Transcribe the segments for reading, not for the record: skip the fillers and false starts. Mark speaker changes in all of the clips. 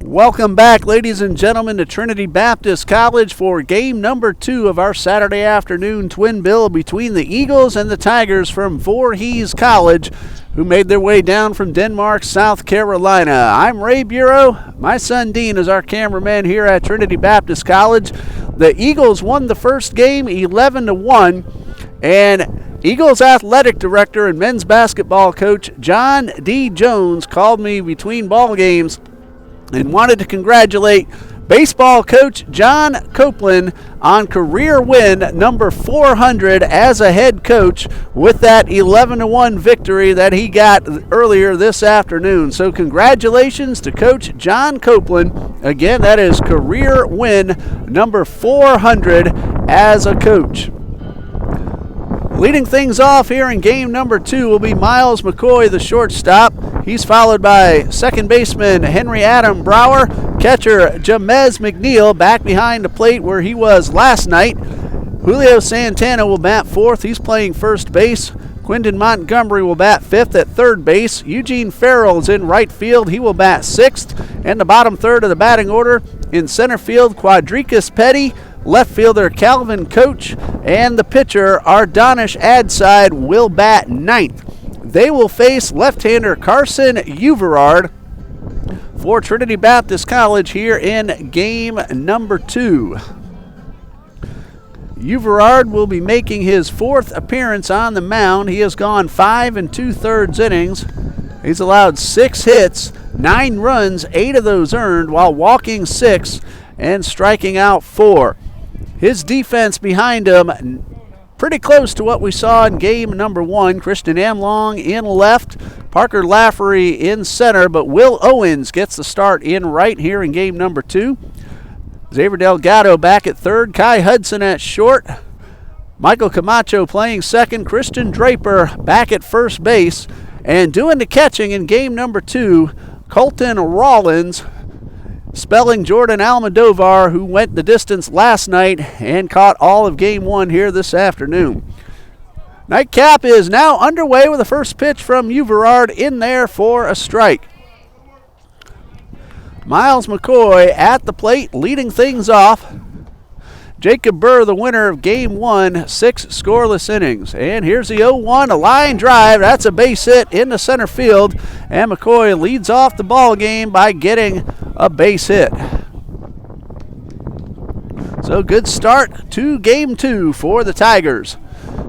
Speaker 1: Welcome back, ladies and gentlemen, to Trinity Baptist College for game number 2 of our Saturday afternoon twin bill between the Eagles and the Tigers from Voorhees College, who made their way down from Denmark, South Carolina. I'm Ray Bureau. My son Dean is our cameraman here at Trinity Baptist College. The Eagles won the first game 11-1, and Eagles athletic director and men's basketball coach John D. Jones called me between ball games and wanted to congratulate baseball coach John Copeland on career win number 400 as a head coach with that 11-1 victory that he got earlier this afternoon. So congratulations to Coach John Copeland. Again, that is career win number 400 as a coach. Leading things off here in game number 2 will be Miles McCoy, the shortstop. He's followed by second baseman Henry Adam Brower, catcher Jamez McNeil back behind the plate where he was last night. Julio Santana will bat fourth. He's playing first base. Quinton Montgomery will bat fifth at third base. Eugene Farrell's in right field. He will bat sixth. And the bottom third of the batting order in center field, Quadricus Petty. Left fielder Calvin Coach, and the pitcher Ardonish Adside will bat ninth. They will face left-hander Carson Uverard for Trinity Baptist College here in game number 2. Uverard will be making his 4th appearance on the mound. He has gone 5 2/3 innings. He's allowed 6 hits, 9 runs, 8 of those earned, while walking 6 and striking out 4. His defense behind him, pretty close to what we saw in game number 1. Christian Amlong in left, Parker Laffery in center, but Will Owens gets the start in right here in game number 2. Xavier Delgado back at third, Kai Hudson at short, Michael Camacho playing second, Christian Draper back at first base, and doing the catching in game number 2, Colton Rollins, spelling Jordan Almodovar, who went the distance last night and caught all of game 1 here this afternoon. Nightcap is now underway with the first pitch from Uverard in there for a strike. Miles McCoy at the plate leading things off. Jacob Burr, the winner of game 1, 6 scoreless innings. And here's the 0-1, a line drive. That's a base hit into center field. And McCoy leads off the ball game by getting a base hit. So good start to game 2 for the Tigers.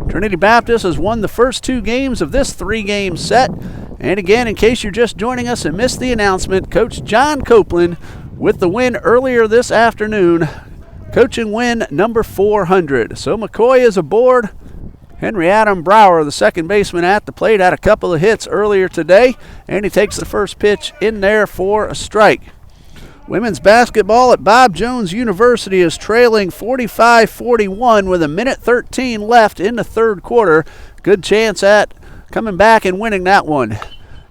Speaker 1: Trinity Baptist has won the first 2 games of this 3-game set. And again, in case you're just joining us and missed the announcement, Coach John Copeland with the win earlier this afternoon. Coaching win number 400. So McCoy is aboard. Henry Adam Brower, the second baseman at the plate, had a couple of hits earlier today, and he takes the first pitch in there for a strike. Women's basketball at Bob Jones University is trailing 45-41 with 1:13 left in the third quarter. Good chance at coming back and winning that one.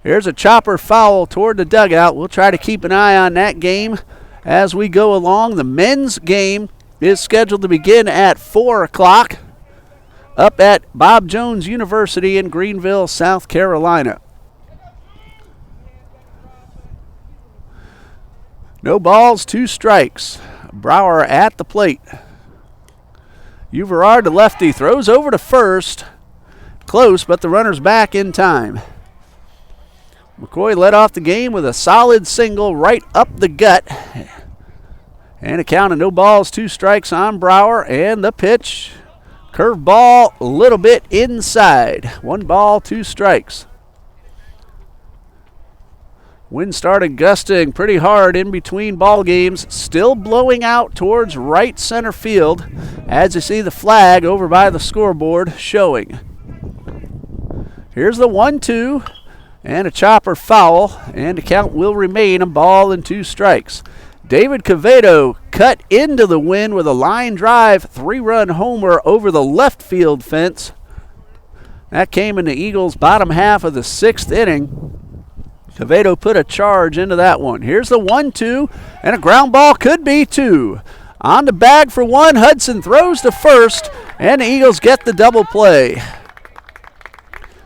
Speaker 1: Here's a chopper foul toward the dugout. We'll try to keep an eye on that game as we go along. The men's game is scheduled to begin at 4 o'clock up at Bob Jones University in Greenville, South Carolina. No balls, 2 strikes. Brower at the plate. Uverard, the lefty, throws over to first. Close, but the runner's back in time. McCoy led off the game with a solid single right up the gut. And a count of no balls, 2 strikes on Brower. And the pitch, curved ball a little bit inside. 1 ball, 2 strikes. Wind started gusting pretty hard in between ball games. Still blowing out towards right center field as you see the flag over by the scoreboard showing. Here's the 1-2. And a chopper foul, and the count will remain a ball and 2 strikes. David Cavedo cut into the wind with a line drive 3-run homer over the left field fence. That came in the Eagles' bottom half of the 6th inning. Cavedo put a charge into that one. Here's the 1-2, and a ground ball could be 2. On the bag for 1, Hudson throws to first, and the Eagles get the double play.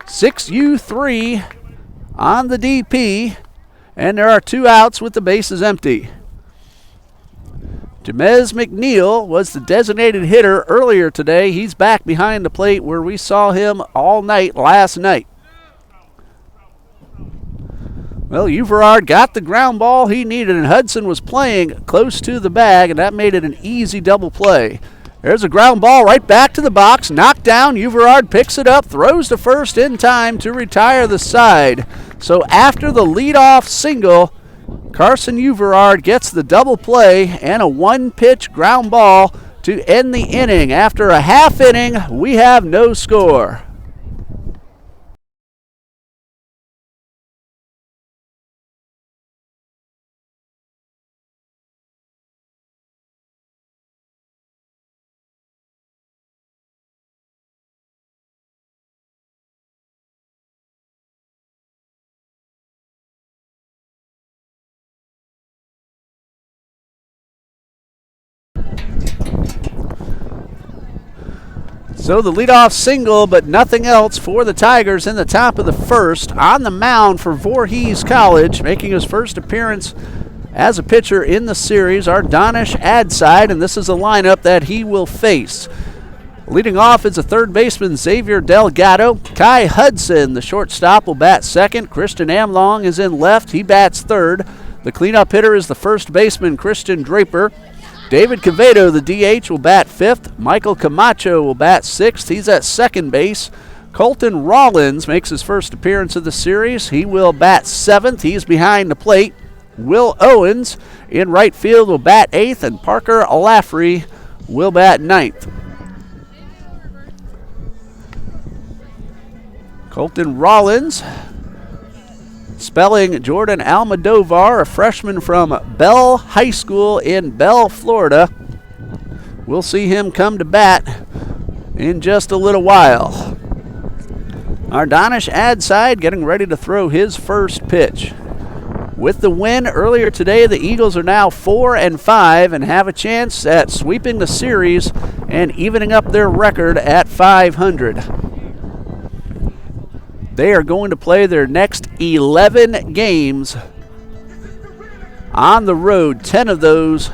Speaker 1: 6U3 on the DP, And there are 2 outs with the bases empty. Jamez McNeil was the designated hitter earlier today. He's back behind the plate where we saw him all night last night. Well, Uverard got the ground ball he needed, and Hudson was playing close to the bag, and that made it an easy double play. There's a ground ball right back to the box, knocked down. Uverard picks it up, throws to first in time to retire the side. So after the leadoff single, Carson Uverard gets the double play and a 1-pitch ground ball to end the inning. After a half inning, we have no score. So the leadoff single, but nothing else for the Tigers in the top of the first. On the mound for Voorhees College, making his first appearance as a pitcher in the series, our Donish Adside, and this is a lineup that he will face. Leading off is a third baseman, Xavier Delgado. Kai Hudson, the shortstop, will bat second. Christian Amlong is in left. He bats third. The cleanup hitter is the first baseman, Christian Draper. David Quevedo, the DH, will bat fifth. Michael Camacho will bat sixth. He's at second base. Colton Rollins makes his first appearance of the series. He will bat seventh. He's behind the plate. Will Owens in right field will bat eighth, and Parker Alaffrey will bat ninth. Colton Rollins, spelling Jordan Almodovar, a freshman from Bell High School in Bell, Florida. We'll see him come to bat in just a little while. Our Donish Adside getting ready to throw his first pitch. With the win earlier today, the Eagles are now 4-5 and have a chance at sweeping the series and evening up their record at 500. They are going to play their next 11 games on the road, 10 of those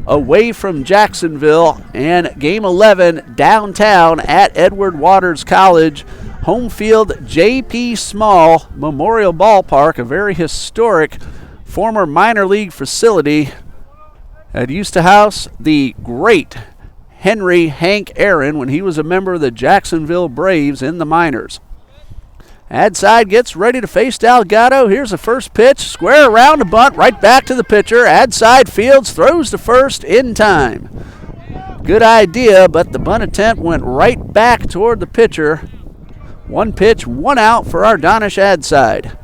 Speaker 1: away from Jacksonville, and game 11 downtown at Edward Waters College. Home field, J.P. Small Memorial Ballpark, a very historic former minor league facility that used to house the great Henry Hank Aaron when he was a member of the Jacksonville Braves in the minors. Adside gets ready to face Delgado. Here's the first pitch. Square around the bunt, right back to the pitcher. Adside fields, throws to first in time. Good idea, but the bunt attempt went right back toward the pitcher. 1 pitch, 1 out for our Donish Adside.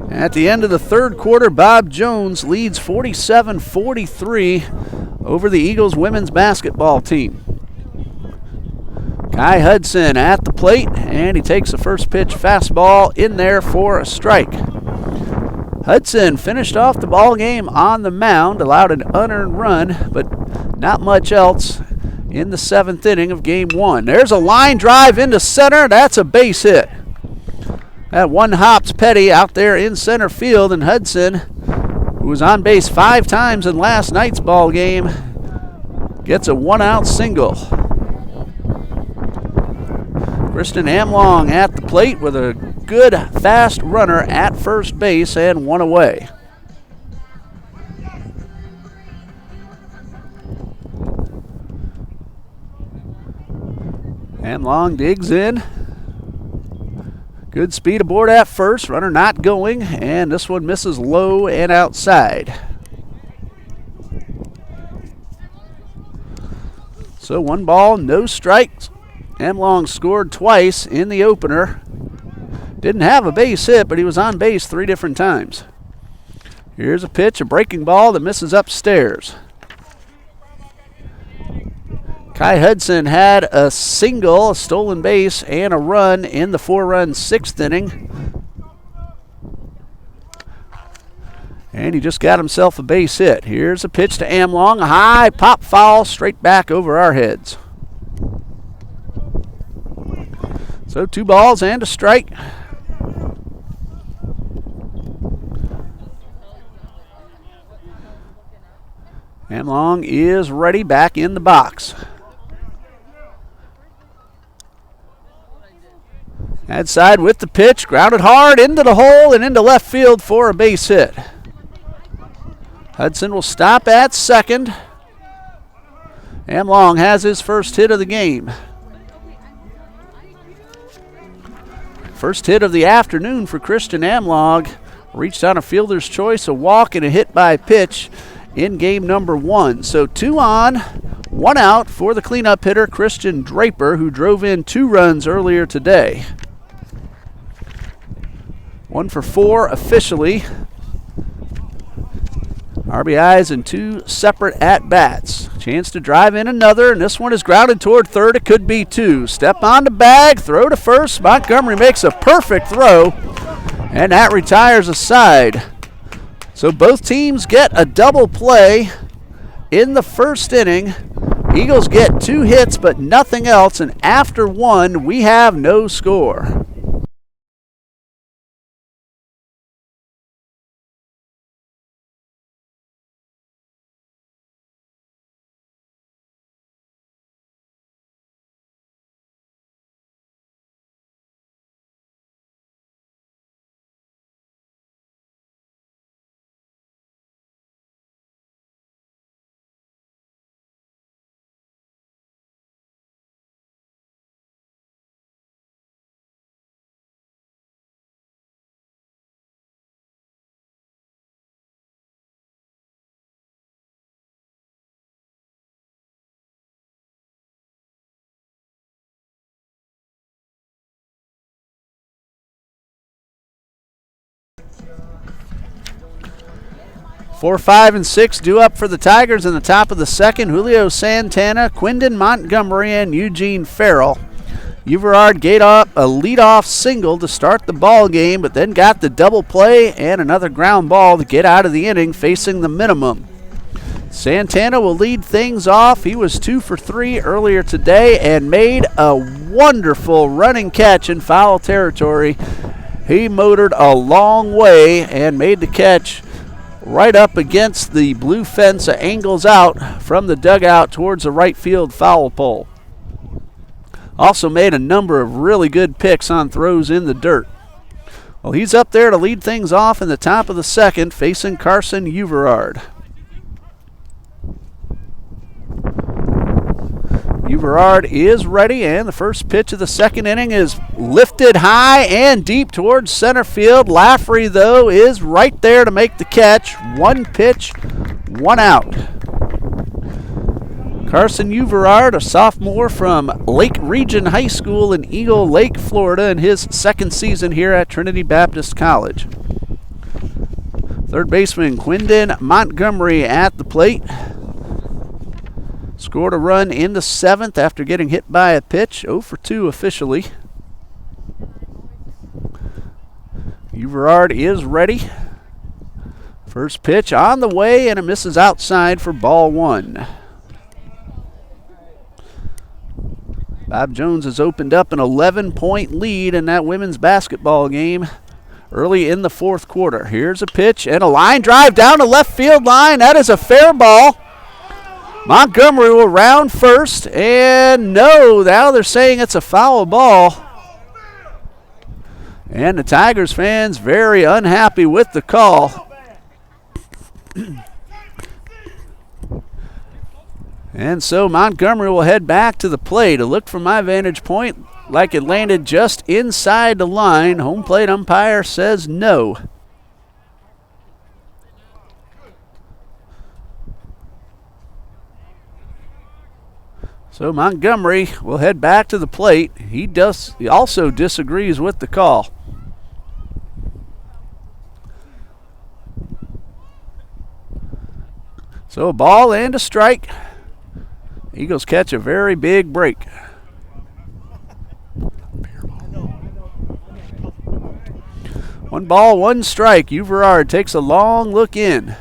Speaker 1: At the end of the third quarter, Bob Jones leads 47-43 over the Eagles women's basketball team. Kai Hudson at the plate, and he takes the first pitch fastball in there for a strike. Hudson finished off the ball game on the mound, allowed an unearned run, but not much else in the 7th inning of game 1. There's a line drive into center. That's a base hit. That one hops Petty out there in center field, and Hudson, who was on base 5 times in last night's ball game, gets a 1-out single. Kristen Amlong at the plate with a good fast runner at first base and 1 away. Amlong digs in. Good speed aboard at first, runner not going, and this one misses low and outside. So 1 ball, no strikes. Amlong scored twice in the opener. Didn't have a base hit, but he was on base 3 different times. Here's a pitch, a breaking ball that misses upstairs. Kai Hudson had a single, a stolen base, and a run in the 4-run 6th inning. And he just got himself a base hit. Here's a pitch to Amlong, a high pop foul straight back over our heads. So 2 balls and a strike. Amlong is ready back in the box. Outside with the pitch, grounded hard into the hole and into left field for a base hit. Hudson will stop at second. Amlong has his first hit of the game. First hit of the afternoon for Christian Amlong. Reached on a fielder's choice, a walk, and a hit by pitch in game number 1. So 2 on, 1 out for the cleanup hitter, Christian Draper, who drove in 2 runs earlier today. 1 for 4 officially. RBIs in 2 separate at-bats. Chance to drive in another, and this one is grounded toward third. It could be 2. Step on the bag, throw to first. Montgomery makes a perfect throw, and that retires a side. So both teams get a double play in the first inning. Eagles get 2 hits, but nothing else, and after 1, we have no score. Four, 5, and 6 due up for the Tigers in the top of the second. Julio Santana, Quindon Montgomery, and Eugene Farrell. Uverard gave up a leadoff single to start the ball game, but then got the double play and another ground ball to get out of the inning, facing the minimum. Santana will lead things off. He was 2 for 3 earlier today and made a wonderful running catch in foul territory. He motored a long way and made the catch right up against the blue fence that angles out from the dugout towards the right field foul pole. Also made a number of really good picks on throws in the dirt. Well, he's up there to lead things off in the top of the second, facing Carson Uverard. Uverard is ready, and the first pitch of the second inning is lifted high and deep towards center field. Laffrey, though, is right there to make the catch. 1 pitch, 1 out. Carson Uverard, a sophomore from Lake Region High School in Eagle Lake, Florida, in his second season here at Trinity Baptist College. Third baseman Quindon Montgomery at the plate. Scored a run in the 7th after getting hit by a pitch. 0 for 2 officially. Uverard is ready. First pitch on the way, and it misses outside for ball 1. Bob Jones has opened up an 11-point lead in that women's basketball game early in the 4th quarter. Here's a pitch and a line drive down the left field line. That is a fair ball. Montgomery will round first, and no, now they're saying it's a foul ball. And the Tigers fans very unhappy with the call. And so Montgomery will head back to the plate. It looked from my vantage point like it landed just inside the line. Home plate umpire says no. So Montgomery will head back to the plate. He also disagrees with the call. So a ball and a strike. Eagles catch a very big break. 1 ball, 1 strike. Uverard takes a long look in.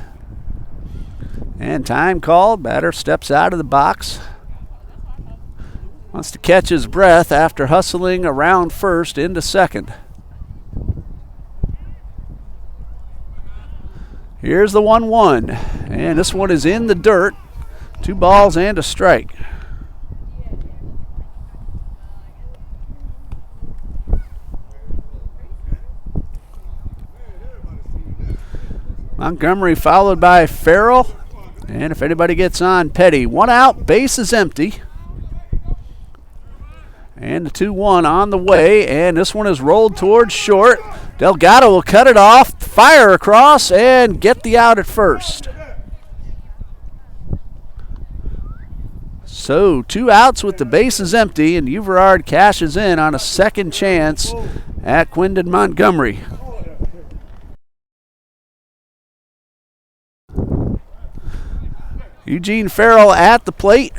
Speaker 1: And time called. Batter steps out of the box. Wants to catch his breath after hustling around first into second. Here's the 1-1, and this one is in the dirt. 2 balls and a strike. Montgomery followed by Farrell, and if anybody gets on, Petty. 1 out, base is empty. And the 2-1 on the way, and this one is rolled towards short. Delgado will cut it off, fire across, and get the out at first. So 2 outs with the bases empty, and Uverard cashes in on a second chance at Quindon Montgomery. Eugene Farrell at the plate.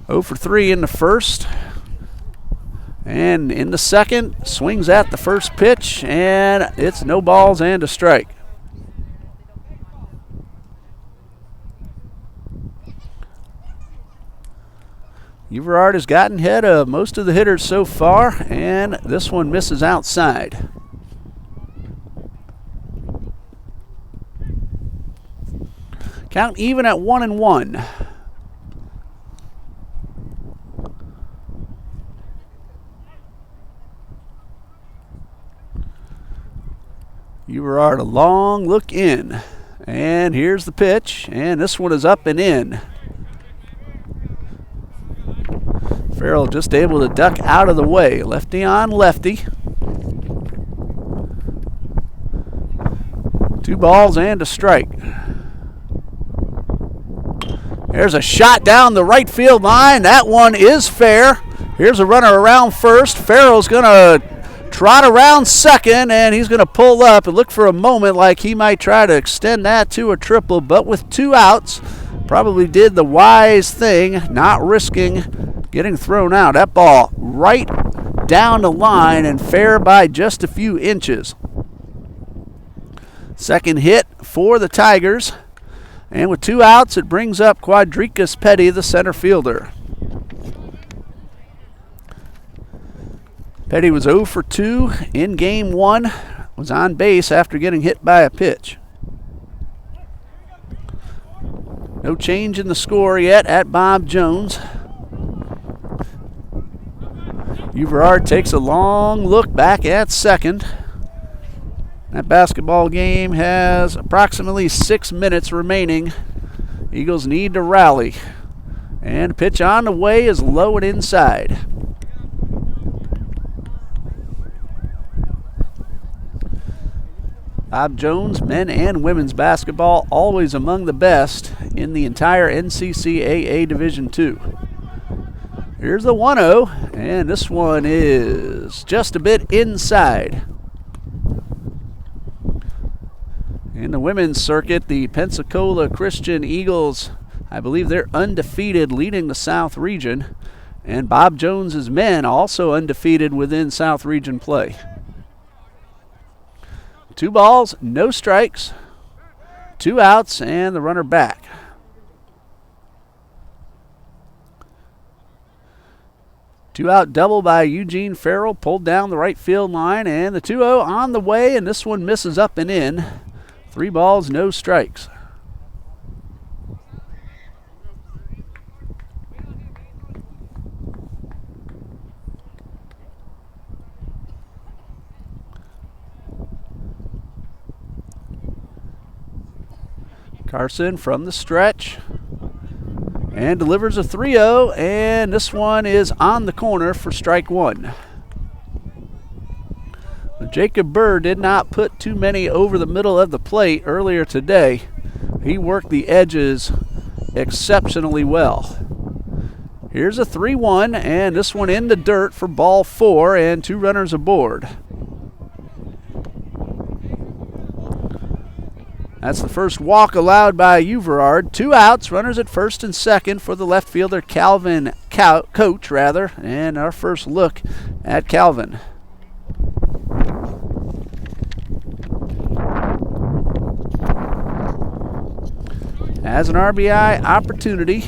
Speaker 1: 0 for 3 in the first. And in the second, swings at the first pitch, and it's no balls and a strike. Uverard has gotten ahead of most of the hitters so far, and this one misses outside. Count even at 1-1. Uverard a long look in. And here's the pitch, and this one is up and in. Farrell just able to duck out of the way. Lefty on lefty. 2 balls and a strike. There's a shot down the right field line. That one is fair. Here's a runner around first. Farrell's going to trot around second, and he's going to pull up and look for a moment like he might try to extend that to a triple, but with 2 outs, probably did the wise thing, not risking getting thrown out. That ball right down the line and fair by just a few inches. Second hit for the Tigers. And with 2 outs, it brings up Quadricus Petty, the center fielder. Petty was 0 for 2 in game 1, was on base after getting hit by a pitch. No change in the score yet at Bob Jones. Uverard takes a long look back at second. That basketball game has approximately 6 minutes remaining. Eagles need to rally. And pitch on the way is low and inside. Bob Jones, men and women's basketball, always among the best in the entire NCCAA Division II. Here's the 1-0, and this one is just a bit inside. In the women's circuit, the Pensacola Christian Eagles, I believe they're undefeated leading the South Region. And Bob Jones's men also undefeated within South Region play. 2 balls, no strikes, 2 outs, and the runner back. Two-out double by Eugene Farrell, pulled down the right field line, and the 2-0 on the way, and this one misses up and in. 3 balls, no strikes. Carson from the stretch and delivers a 3-0, and this one is on the corner for strike 1. Jacob Burr did not put too many over the middle of the plate earlier today. He worked the edges exceptionally well. Here's a 3-1, and this one in the dirt for ball 4 and 2 runners aboard. That's the first walk allowed by Uverard. 2 outs, runners at first and second for the left fielder Calvin Coach, and our first look at Calvin. Has an RBI opportunity.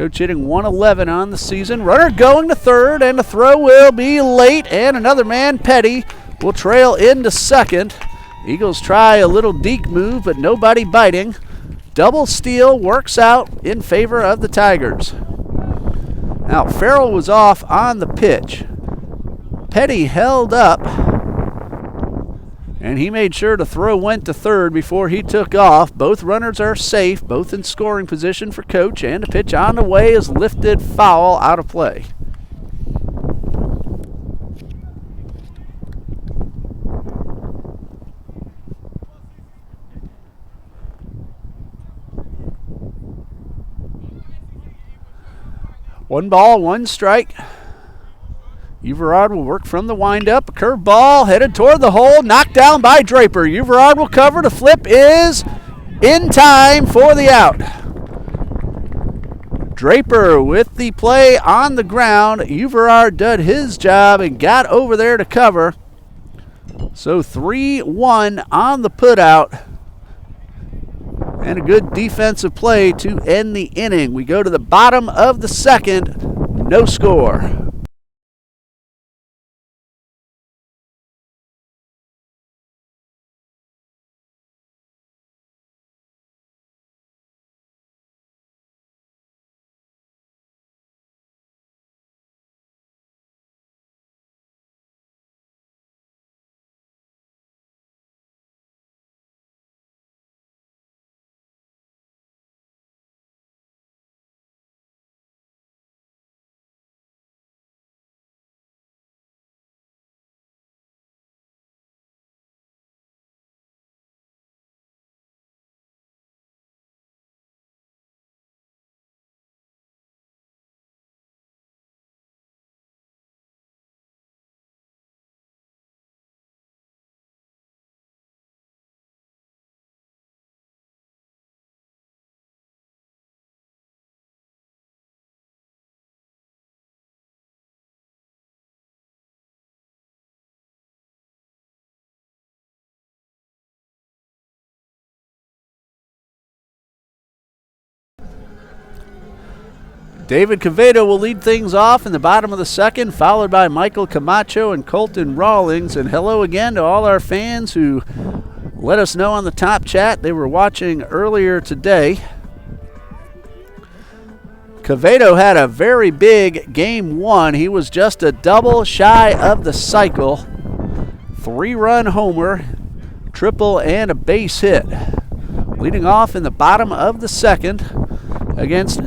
Speaker 1: Coach hitting 111 on the season. Runner going to third, and the throw will be late, and another man, Petty, will trail into second. Eagles try a little deke move, but nobody biting. Double steal works out in favor of the Tigers. Now, Farrell was off on the pitch. Petty held up, and he made sure the throw went to third before he took off. Both runners are safe, both in scoring position for Coach, and the pitch on the way is lifted foul out of play. One ball, one strike. Uverard will work from the windup. A curved ball headed toward the hole, knocked down by Draper. Uverard will cover. The flip is in time for the out. Draper with the play on the ground. Uverard did his job and got over there to cover. So 3-1 on the putout. And a good defensive play to end the inning. We go to the bottom of the second. No score. David Quevedo will lead things off in the bottom of the second, followed by Michael Camacho and Colton Rawlings. And hello again to all our fans who let us know on the top chat they were watching earlier today. Quevedo had a very big game one. He was just a double shy of the cycle. 3-run homer, triple, and a base hit. Leading off in the bottom of the second against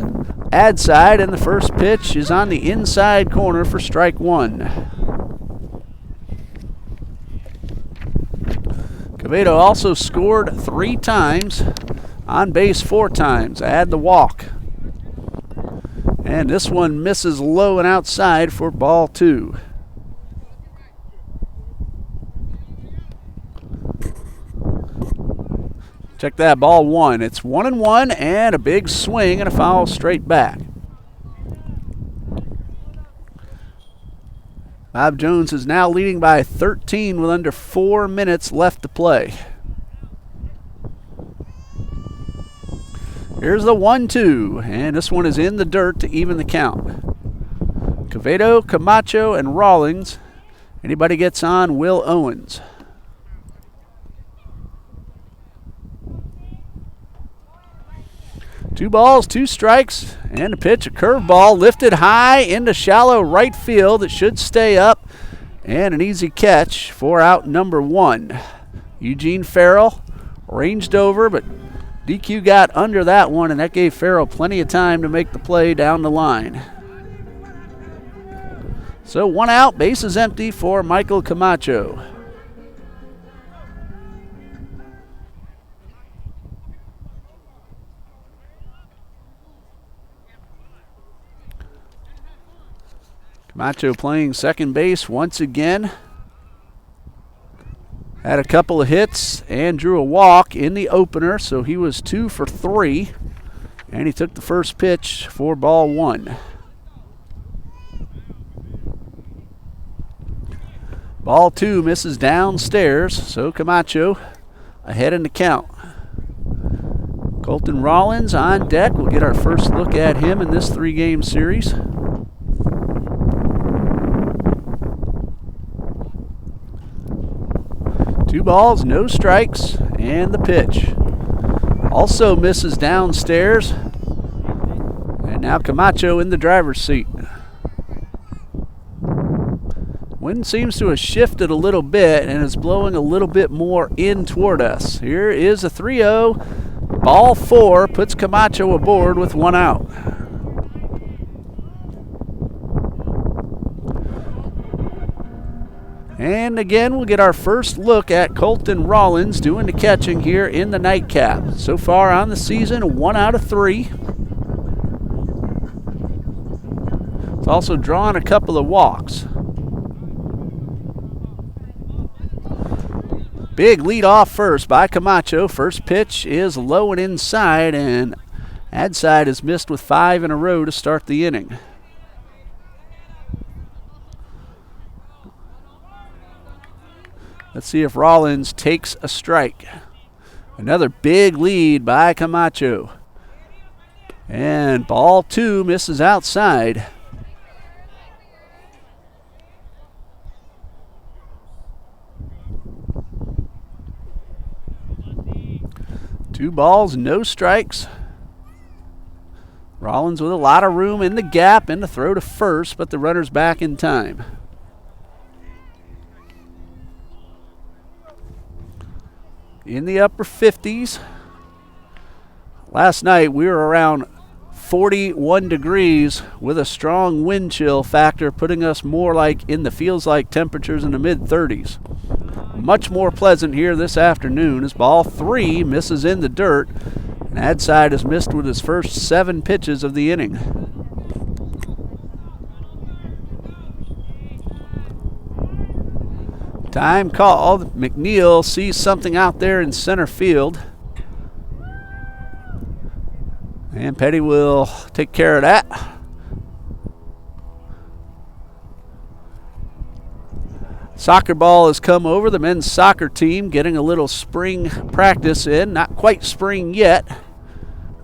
Speaker 1: Adside, and the first pitch is on the inside corner for strike one. Quevedo also scored 3 times, on base 4 times. Add the walk. And this one misses low and outside for ball 2. Check that, ball 1. It's 1-1 and a big swing and a foul straight back. Bob Jones is now leading by 13 with under 4 minutes left to play. Here's the 1-2, and this one is in the dirt to even the count. Quevedo, Camacho, and Rawlings. Anybody gets on, Will Owens. Two balls, 2 strikes, and a pitch, a curveball lifted high into shallow right field. It should stay up, and an easy catch for out number 1. Eugene Farrell ranged over, but DQ got under that one, and that gave Farrell plenty of time to make the play down the line. So 1 out, bases empty for Michael Camacho. Camacho playing second base once again. Had a couple of hits and drew a walk in the opener, so he was 2 for 3. And he took the first pitch for ball 1. Ball 2 misses downstairs, so Camacho ahead in the count. Colton Rollins on deck. We'll get our first look at him in this 3-game series. Two balls, no strikes, and the pitch. Also misses downstairs. And now Camacho in the driver's seat. Wind seems to have shifted a little bit and is blowing a little bit more in toward us. Here is a 3-0. Ball 4 puts Camacho aboard with 1 out. And again, we'll get our first look at Colton Rollins doing the catching here in the nightcap. So far on the season, 1 out of 3. He's also drawn a couple of walks. Big lead off first by Camacho. First pitch is low and inside, and Adside has missed with 5 in a row to start the inning. Let's see if Rollins takes a strike. Another big lead by Camacho. And ball 2 misses outside. Two balls, no strikes. Rollins with a lot of room in the gap and the throw to first, but the runner's back in time. In the upper 50s. Last night we were around 41 degrees with a strong wind chill factor, putting us more like in the feels like temperatures in the mid 30s. Much more pleasant here this afternoon as ball 3 misses in the dirt, and Adside has missed with his first 7 pitches of the inning. Time called. McNeil sees something out there in center field. And Petty will take care of that. Soccer ball has come over. The men's soccer team getting a little spring practice in. Not quite spring yet.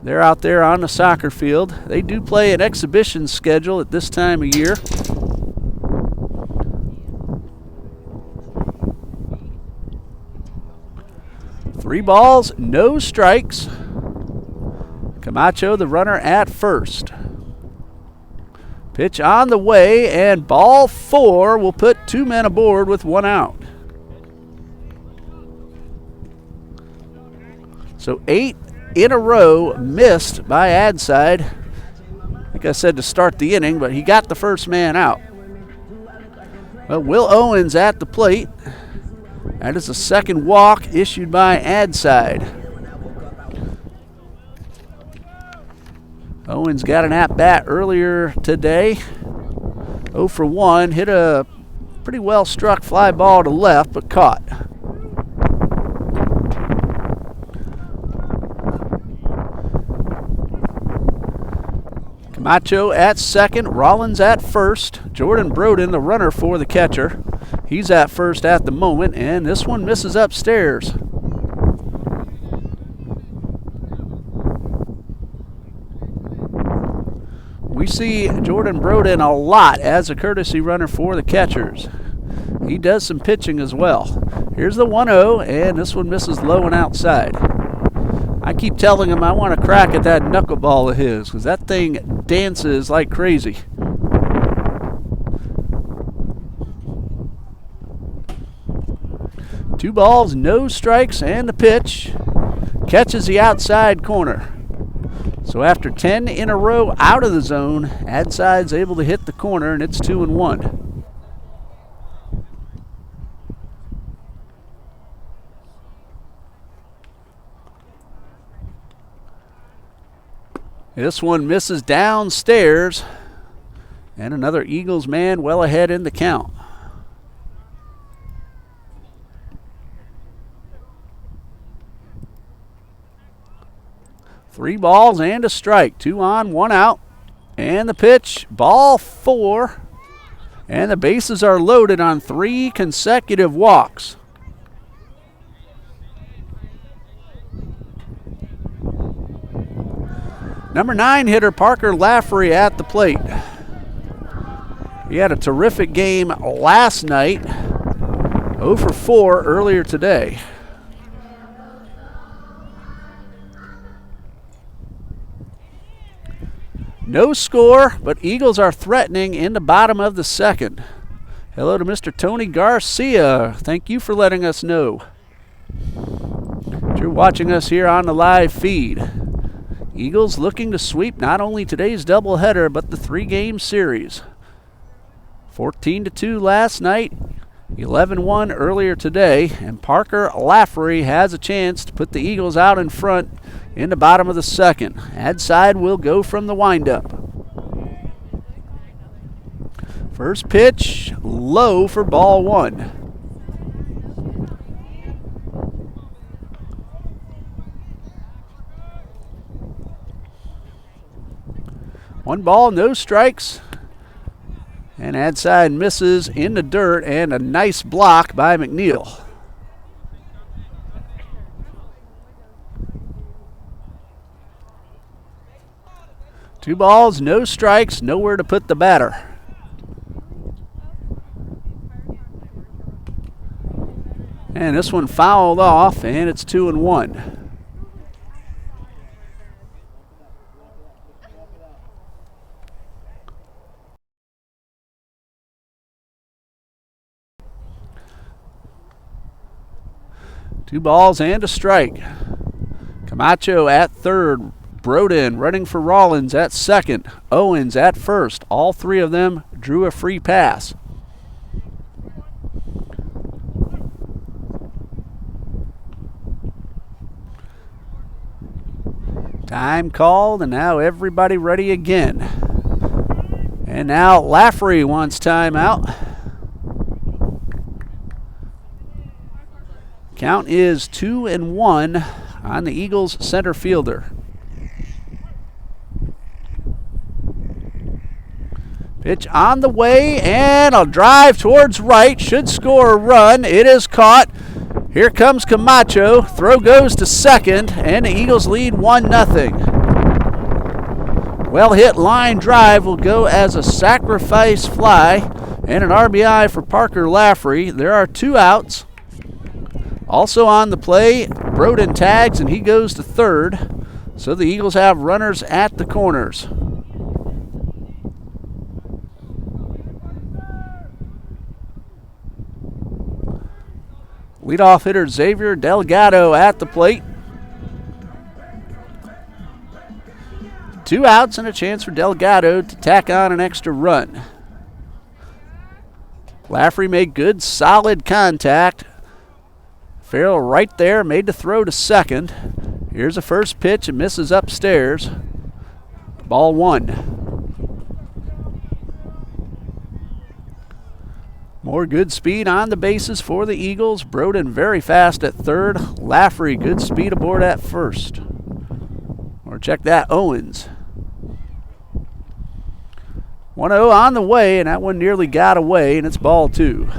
Speaker 1: They're out there on the soccer field. They do play an exhibition schedule at this time of year. Three balls, no strikes. Camacho, the runner at first. Pitch on the way, and ball 4 will put 2 men aboard with 1 out. So 8 in a row missed by Adside. Like I said, to start the inning, but he got the first man out. Well, Will Owens at the plate. That is a second walk issued by Adside. Owens got an at-bat earlier today. 0 for 1. Hit a pretty well-struck fly ball to left, but caught. Camacho at second. Rollins at first. Jordan Broden, the runner for the catcher. He's at first at the moment, and this one misses upstairs. We see Jordan Broden a lot as a courtesy runner for the catchers. He does some pitching as well. Here's the 1-0, and this one misses low and outside. I keep telling him I want to crack at that knuckleball of his because that thing dances like crazy. Two balls, no strikes, and the pitch. Catches the outside corner. So after 10 in a row out of the zone, Adside's able to hit the corner, and it's 2-1. This one misses downstairs, and another Eagles man well ahead in the count. Three balls and a strike. 2 on, 1 out. And the pitch, ball 4. And the bases are loaded on 3 consecutive walks. Number 9 hitter Parker Laffery at the plate. He had a terrific game last night. 0 for 4 earlier today. No score, but Eagles are threatening in the bottom of the second. Hello to Mr. Tony Garcia. Thank you for letting us know. You're watching us here on the live feed. Eagles looking to sweep not only today's doubleheader, but the 3-game series. 14-2 last night, 11-1 earlier today, and Parker Laffery has a chance to put the Eagles out in front in the bottom of the second. Ad side will go from the windup. First pitch, low for ball 1. One ball, no strikes. And ad side misses in the dirt, and a nice block by McNeil. Two balls, no strikes, nowhere to put the batter. And this one fouled off, and it's 2-1. Two balls and a strike. Camacho at third. Broden running for Rollins at second. Owens at first. All three of them drew a free pass. Time called, and now everybody ready again. And now Laffery wants timeout. Count is 2-1 on the Eagles center fielder. Pitch on the way, and a drive towards right. Should score a run. It is caught. Here comes Camacho. Throw goes to second, and the Eagles lead 1-0. Well hit line drive will go as a sacrifice fly, and an RBI for Parker Laffery. There are 2 outs. Also on the play, Broden tags, and he goes to third. So the Eagles have runners at the corners. Leadoff hitter Xavier Delgado at the plate. 2 outs and a chance for Delgado to tack on an extra run. Laffery made good, solid contact. Farrell right there, made the throw to second. Here's a first pitch, and misses upstairs. Ball 1. More good speed on the bases for the Eagles. Broden very fast at third. Laffery good speed aboard at first. Or check that, Owens. 1-0 on the way, and that one nearly got away, and it's ball 2.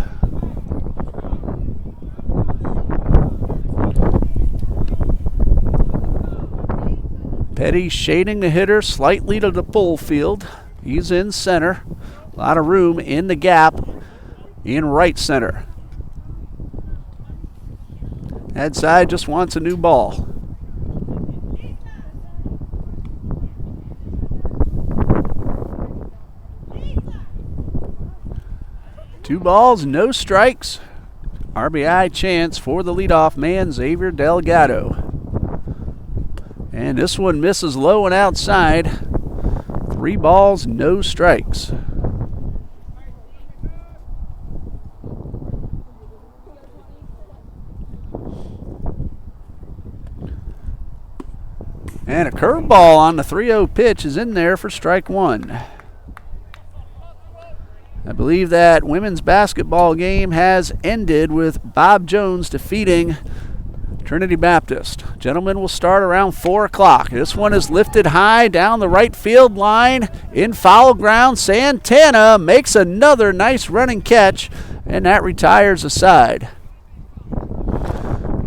Speaker 1: Petty shading the hitter slightly to the pull field. He's in center. A lot of room in the gap in right center. Head side just wants a new ball. Two balls, no strikes. RBI chance for the leadoff man, Xavier Delgado. And this one misses low and outside. 3 balls, no strikes. And a curveball on the 3-0 pitch is in there for strike 1. I believe that women's basketball game has ended with Bob Jones defeating Trinity Baptist. Gentlemen will start around 4 o'clock. This one is lifted high down the right field line in foul ground. Santana makes another nice running catch, and that retires the side.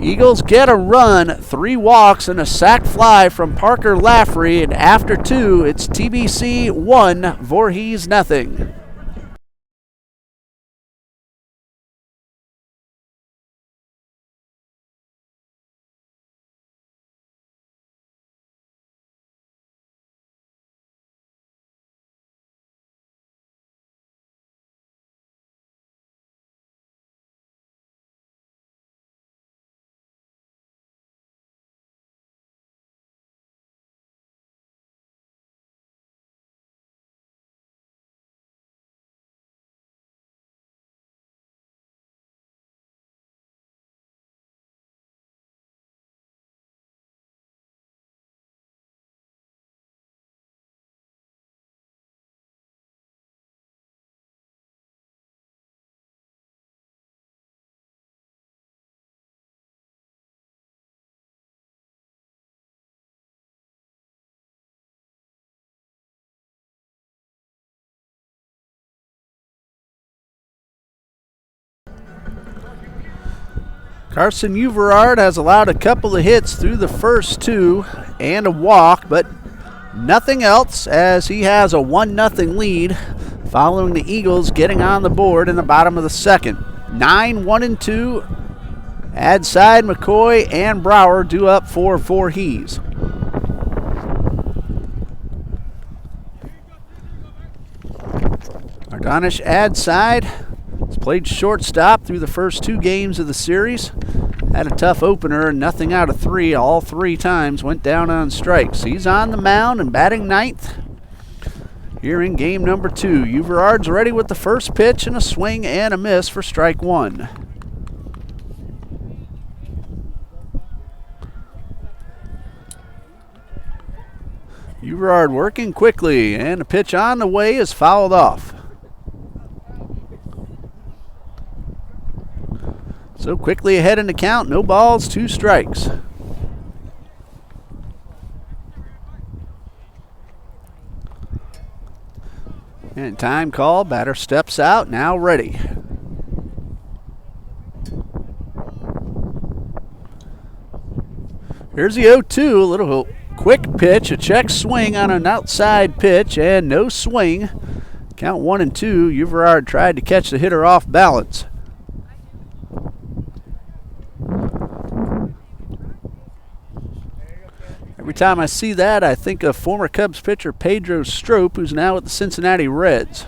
Speaker 1: Eagles get a run, 3 walks, and a sac fly from Parker Laffrey, and after 2, it's TBC 1, Voorhees nothing. Carson Uverard has allowed a couple of hits through the first 2 and a walk, but nothing else as he has a 1-0 lead following the Eagles getting on the board in the bottom of the second. 9, 1, and 2. Adside, McCoy, and Brower due up for Voorhees. Ardonish Adside has played shortstop through the first 2 games of the series. Had a tough opener, and nothing out of 3. All 3 times went down on strikes. He's on the mound and batting 9th here in game number 2. Uverard's ready with the first pitch and a swing and a miss for strike 1. Uverard working quickly, and a pitch on the way is fouled off. So quickly ahead in the count, no balls, 2 strikes. And time call, batter steps out, now ready. Here's the 0-2, a little quick pitch, a check swing on an outside pitch, and no swing. Count 1 and 2, Uverard tried to catch the hitter off balance. Every time I see that, I think of former Cubs pitcher Pedro Strop, who's now with the Cincinnati Reds.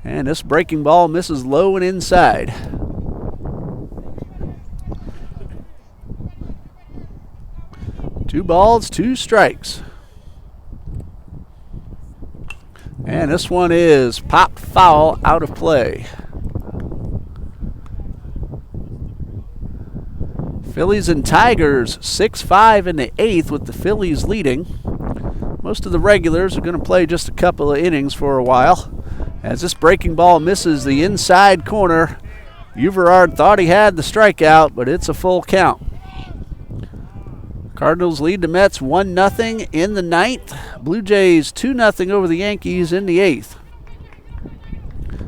Speaker 1: And this breaking ball misses low and inside. Two balls, 2 strikes. And this one is popped foul, out of play. Phillies and Tigers 6-5 in the 8th with the Phillies leading. Most of the regulars are going to play just a couple of innings for a while. As this breaking ball misses the inside corner, Uverard thought he had the strikeout, but it's a full count. Cardinals lead the Mets 1-0 in the 9th. Blue Jays 2-0 over the Yankees in the 8th.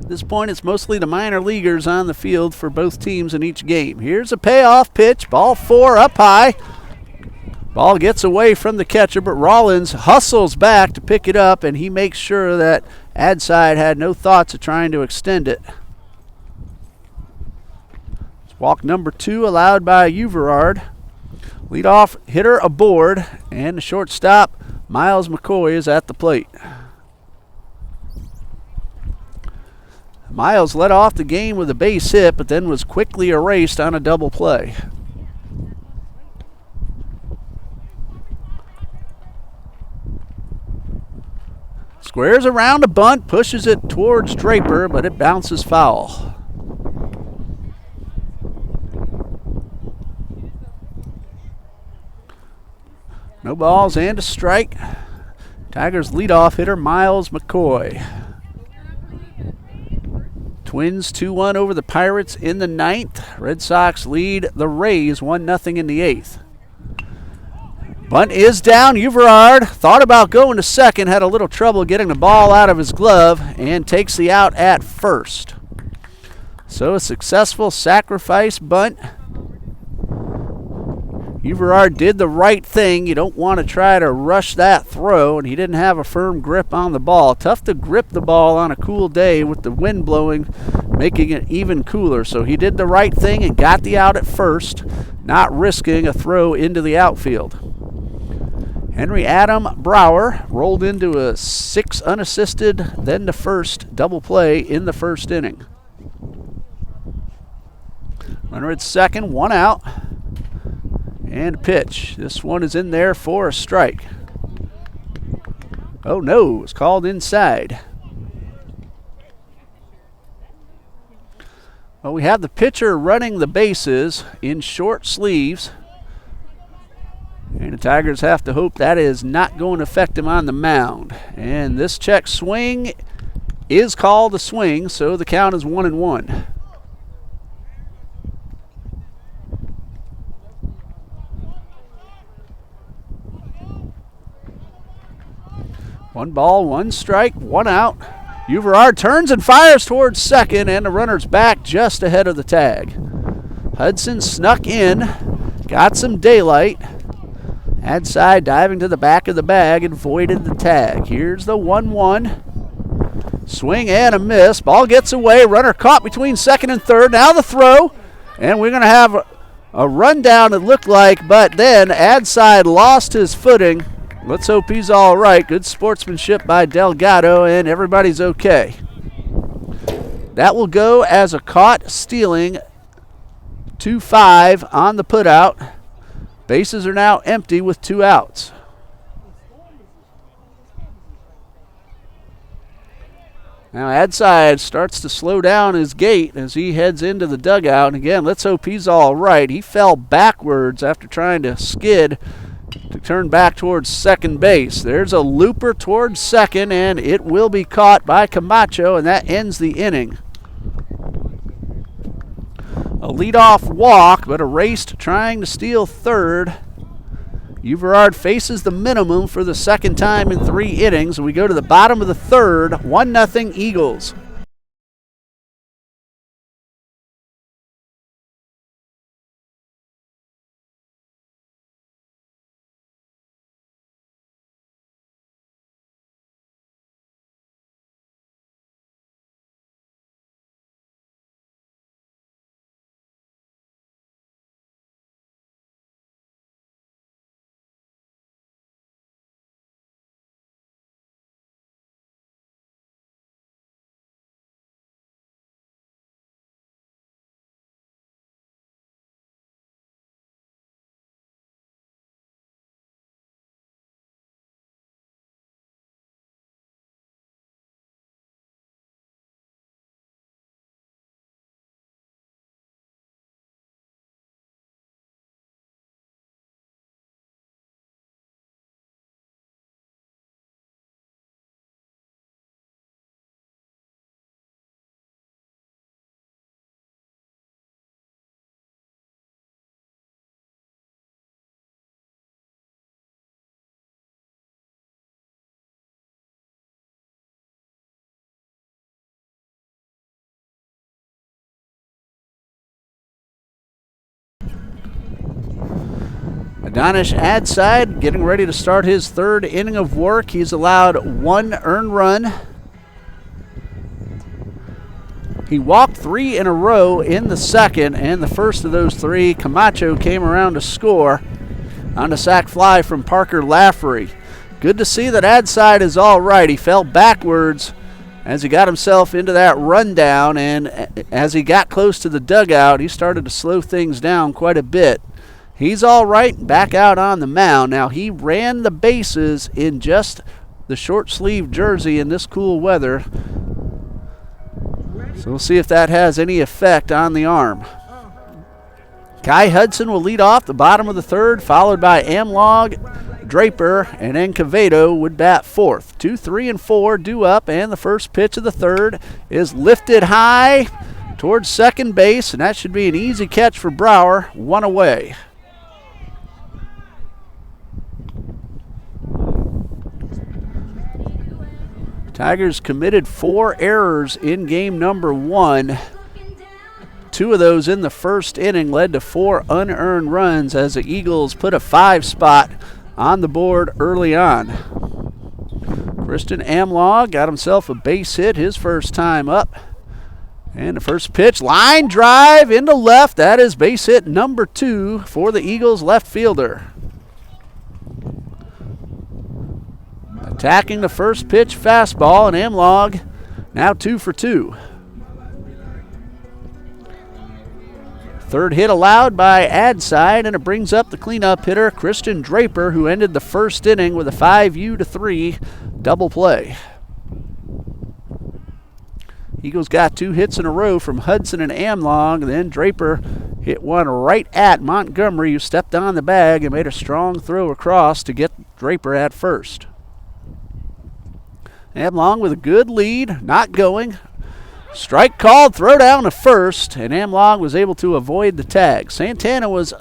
Speaker 1: At this point, it's mostly the minor leaguers on the field for both teams in each game. Here's a payoff pitch, ball 4 up high. Ball gets away from the catcher, but Rollins hustles back to pick it up, and he makes sure that Adside had no thoughts of trying to extend it. It's walk number 2 allowed by Uverard. Leadoff hitter aboard, and the shortstop, Miles McCoy, is at the plate. Miles led off the game with a base hit, but then was quickly erased on a double play. Squares around a bunt, pushes it towards Draper, but it bounces foul. No balls and a strike. Tigers leadoff hitter Miles McCoy. Twins 2-1 over the Pirates in the 9th. Red Sox lead the Rays 1-0 in the 8th. Bunt is down. Uverard thought about going to second, had a little trouble getting the ball out of his glove, and takes the out at first. So a successful sacrifice bunt. Everard did the right thing. You don't want to try to rush that throw, and he didn't have a firm grip on the ball. Tough to grip the ball on a cool day with the wind blowing, making it even cooler. So he did the right thing and got the out at first, not risking a throw into the outfield. Henry Adam Brower rolled into a 6 unassisted, then to first double play in the first inning. Runner at second, 1 out. And pitch. This one is in there for a strike. Oh no, it's called inside. Well, we have the pitcher running the bases in short sleeves. And the Tigers have to hope that is not going to affect him on the mound. And this check swing is called a swing, so the count is 1-1. One ball, 1 strike, 1 out. Everard turns and fires towards second, and the runner's back just ahead of the tag. Hudson snuck in, got some daylight. Outside diving to the back of the bag and voided the tag. Here's the 1-1. Swing and a miss. Ball gets away. Runner caught between second and third. Now the throw. And we're going to have a rundown, it looked like, but then Adside lost his footing. Let's hope he's all right. Good sportsmanship by Delgado, and everybody's okay. That will go as a caught stealing 2-5 on the putout. Bases are now empty with 2 outs. Now Adside starts to slow down his gait as he heads into the dugout. And again, let's hope he's all right. He fell backwards after trying to skid to turn back towards second base. There's a looper towards second, and it will be caught by Camacho, and that ends the inning. A leadoff walk, but erased trying to steal third. Everard faces the minimum for the second time in 3 innings. We go to the bottom of the third, 1-0 Eagles. Adonish Adside getting ready to start his 3rd inning of work. He's allowed 1 earned run. He walked 3 in a row in the second, and the first of those 3, Camacho came around to score on a sac fly from Parker Laffery. Good to see that Adside is all right. He fell backwards as he got himself into that rundown, and as he got close to the dugout, he started to slow things down quite a bit. He's all right, back out on the mound. Now, he ran the bases in just the short-sleeve jersey in this cool weather. So we'll see if that has any effect on the arm. Kai Hudson will lead off the bottom of the third, followed by Amlog, Draper, and then Quevedo would bat 4th. 2, 3, and 4 due up, and the first pitch of the third is lifted high towards second base, and that should be an easy catch for Brower. 1 away. Tigers committed 4 errors in game number 1. 2 of those in the first inning led to 4 unearned runs as the Eagles put a 5 spot on the board early on. Christian Amlaw got himself a base hit his first time up. And the first pitch, line drive into left. That is base hit number 2 for the Eagles left fielder. Attacking the first pitch fastball, and Amlaw now 2 for 2. Third hit allowed by Adside, and it brings up the cleanup hitter, Christian Draper, who ended the first inning with a 5-3 double play. Eagles got 2 hits in a row from Hudson and Amlaw, and then Draper hit one right at Montgomery, who stepped on the bag and made a strong throw across to get Draper at first. Amlaw with a good lead, not going. Strike called, throw down to first, and Amlaw was able to avoid the tag. Santana was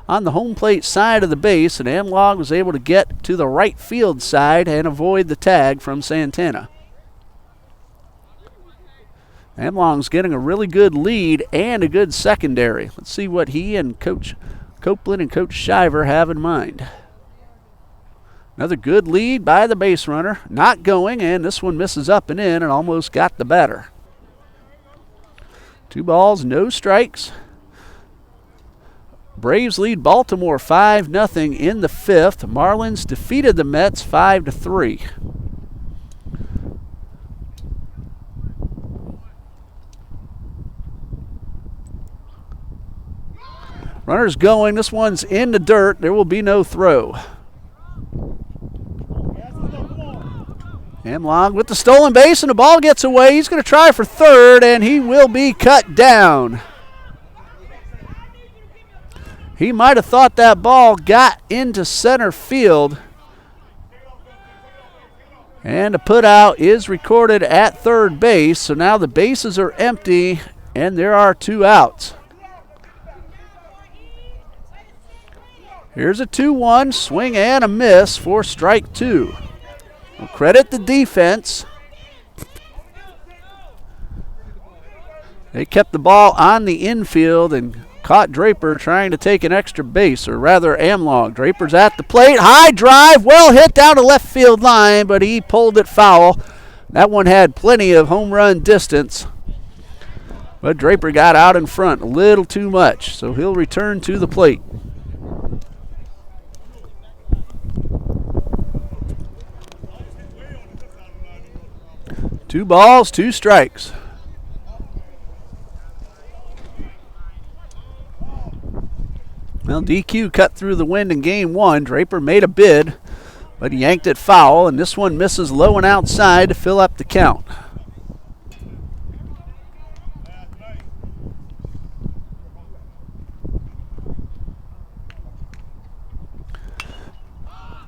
Speaker 1: on the home plate side of the base, and Amlaw was able to get to the right field side and avoid the tag from Santana. Amlong's getting a really good lead and a good secondary. Let's see what he and Coach Copeland and Coach Shiver have in mind. Another good lead by the base runner. Not going, and this one misses up and in and almost got the batter. 2 balls, no strikes. Braves lead Baltimore 5-0 in the 5th. Marlins defeated the Mets 5-3. Runners going. This one's in the dirt. There will be no throw. Amlaw with the stolen base, and the ball gets away. He's going to try for third, and he will be cut down. He might have thought that ball got into center field. And a put out is recorded at third base. So now the bases are empty, and there are 2 outs. Here's a 2-1, swing and a miss for strike 2. We'll credit the defense. They kept the ball on the infield and caught Draper trying to take an extra base, or rather Amlaw. Draper's at the plate, high drive, well hit down the left field line, but he pulled it foul. That one had plenty of home run distance, but Draper got out in front a little too much, so he'll return to the plate. Two balls, 2 strikes. Well, DQ cut through the wind in game 1. Draper made a bid, but he yanked it foul, and this one misses low and outside to fill up the count.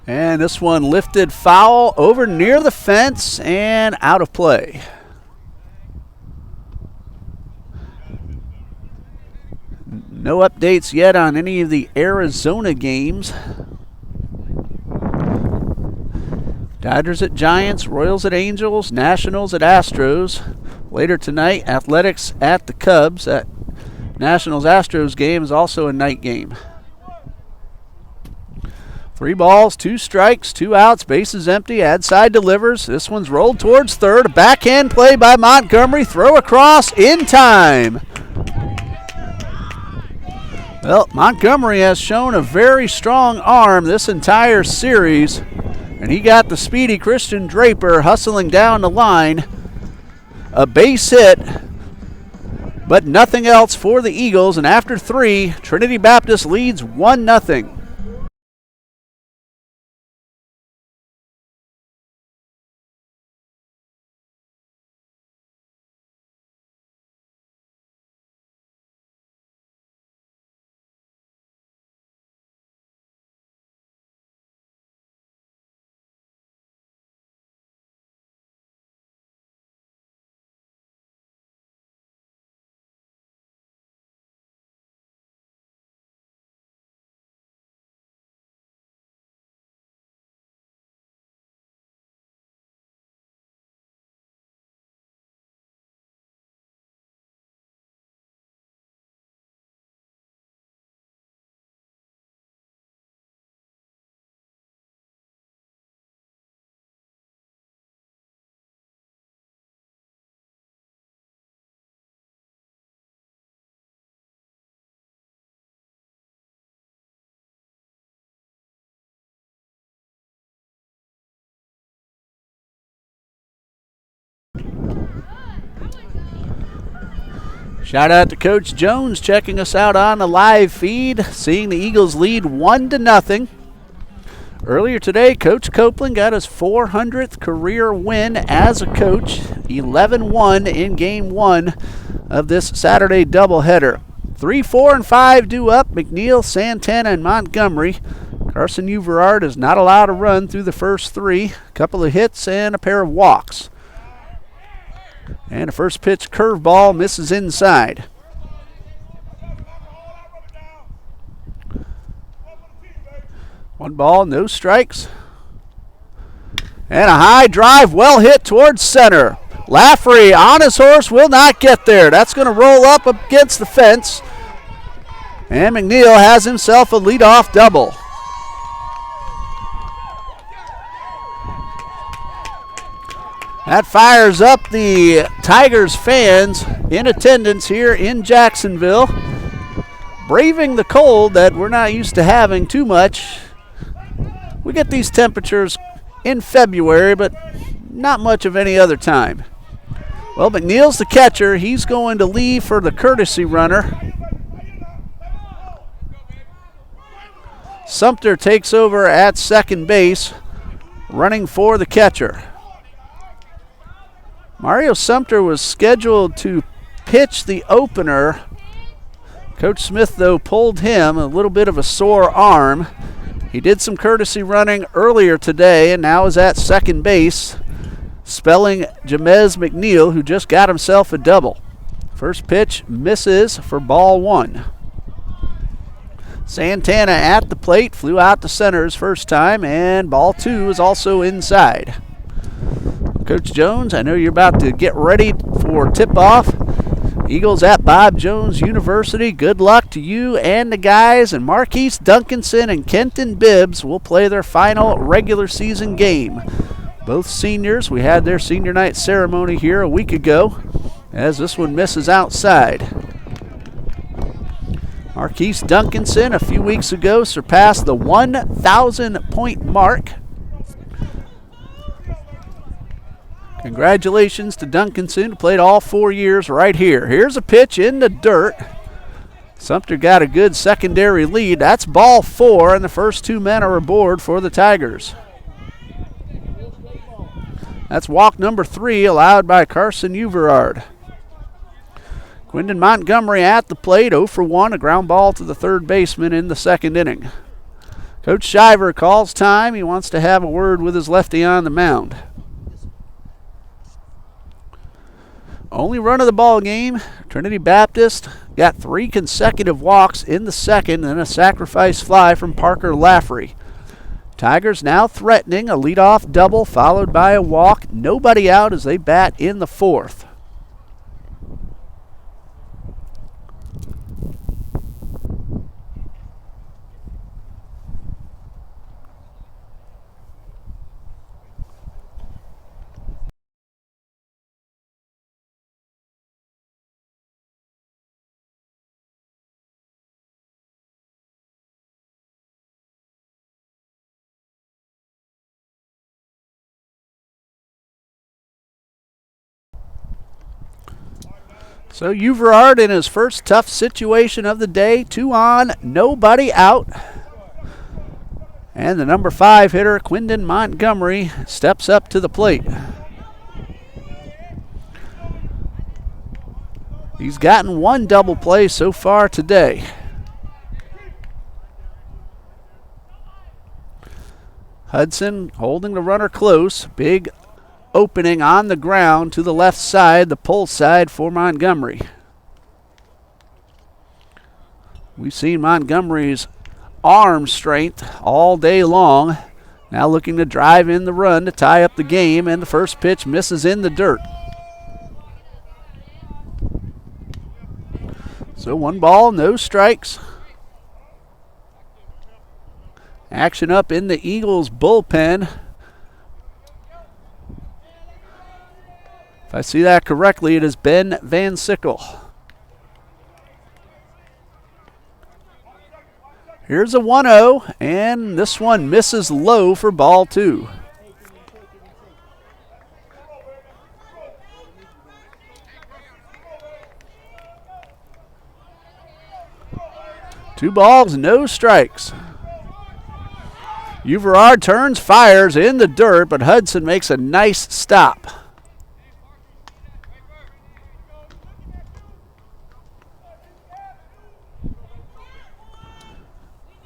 Speaker 1: And this one lifted foul over near the fence and out of play. No updates yet on any of the Arizona games. Dodgers at Giants, Royals at Angels, Nationals at Astros. Later tonight, Athletics at the Cubs. That Nationals-Astros game is also a night game. 3 balls, 2 strikes, 2 outs, bases empty. Adside delivers. This one's rolled towards third. A backhand play by Montgomery. Throw across in time. Well, Montgomery has shown a very strong arm this entire series, and he got the speedy Christian Draper hustling down the line. A base hit, but nothing else for the Eagles, and after 3, Trinity Baptist leads 1-0. Shout out to Coach Jones checking us out on the live feed, seeing the Eagles lead 1-0. Earlier today, Coach Copeland got his 400th career win as a coach, 11-1 in Game 1 of this Saturday doubleheader. 3, 4, and 5 due up, McNeil, Santana, and Montgomery. Carson Uverard is not allowed to run through the first 3. A couple of hits and a pair of walks. And a first pitch curveball misses inside. One ball, no strikes. And a high drive, well hit towards center. Laffrey on his horse will not get there. That's going to roll up against the fence. And McNeil has himself a leadoff double. That fires up the Tigers fans in attendance here in Jacksonville, braving the cold that we're not used to having too much. We get these temperatures in February, but not much of any other time. Well, McNeil's the catcher. He's going to leave for the courtesy runner. Sumter takes over at second base, running for the catcher. Mario Sumter was scheduled to pitch the opener. Coach Smith, though, pulled him, a little bit of a sore arm. He did some courtesy running earlier today and now is at second base, spelling Jamez McNeil, who just got himself a double. First pitch misses for ball 1. Santana at the plate, flew out to center his first time, and ball 2 is also inside. Coach Jones, I know you're about to get ready for tip-off. Eagles at Bob Jones University. Good luck to you and the guys. And Marquise Duncanson and Kenton Bibbs will play their final regular season game. Both seniors. We had their senior night ceremony here a week ago, as this one misses outside. Marquise Duncanson a few weeks ago surpassed the 1,000-point mark. Congratulations to Duncanson, who played all 4 years right here. Here's a pitch in the dirt. Sumter got a good secondary lead. That's ball 4, and the first 2 men are aboard for the Tigers. That's walk number 3, allowed by Carson Uverard. Quindon Montgomery at the plate, 0 for 1, a ground ball to the third baseman in the second inning. Coach Shiver calls time. He wants to have a word with his lefty on the mound. Only run of the ball game. Trinity Baptist got 3 consecutive walks in the second and a sacrifice fly from Parker Laffrey. Tigers now threatening a leadoff double followed by a walk. Nobody out as they bat in the 4th. So Uverard in his first tough situation of the day, 2 on, nobody out. And the number 5 hitter, Quindon Montgomery, steps up to the plate. He's gotten 1 double play so far today. Hudson holding the runner close, big opening on the ground to the left side, the pull side for Montgomery. We've seen Montgomery's arm strength all day long. Now looking to drive in the run to tie up the game, and the first pitch misses in the dirt. So 1 ball, no strikes. Action up in the Eagles bullpen. If I see that correctly, it is Ben Van Sickle. Here's a 1-0, and this one misses low for ball 2. 2 balls, no strikes. Uverard turns, fires in the dirt, but Hudson makes a nice stop.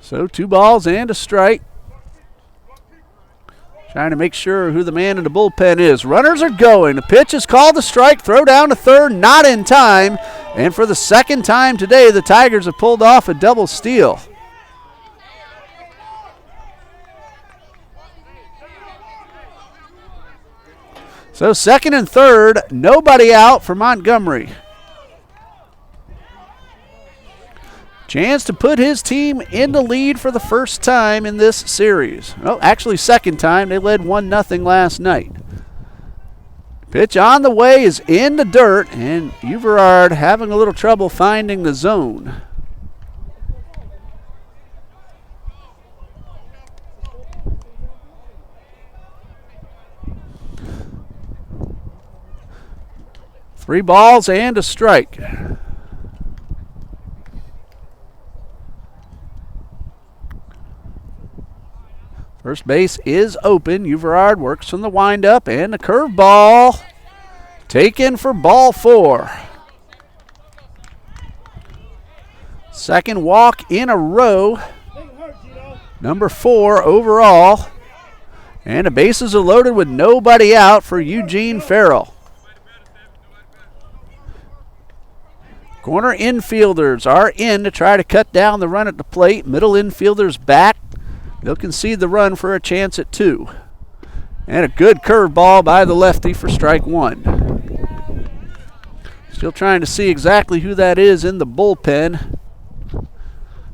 Speaker 1: So 2 balls and a strike. Trying to make sure who the man in the bullpen is. Runners are going. The pitch is called a strike. Throw down to third, not in time. And for the second time today, the Tigers have pulled off a double steal. So second and third, nobody out for Montgomery. Chance to put his team in the lead for the first time in this series. Well, actually second time. They led 1-0 last night. Pitch on the way is in the dirt, and Uverard having a little trouble finding the zone. Three balls and a strike. First base is open. Uverard works from the windup, and the curveball taken for ball 4. Second walk in a row. Number 4 overall. And the bases are loaded with nobody out for Eugene Farrell. Corner infielders are in to try to cut down the run at the plate. Middle infielders back. They'll concede the run for a chance at 2. And a good curveball by the lefty for strike 1. Still trying to see exactly who that is in the bullpen.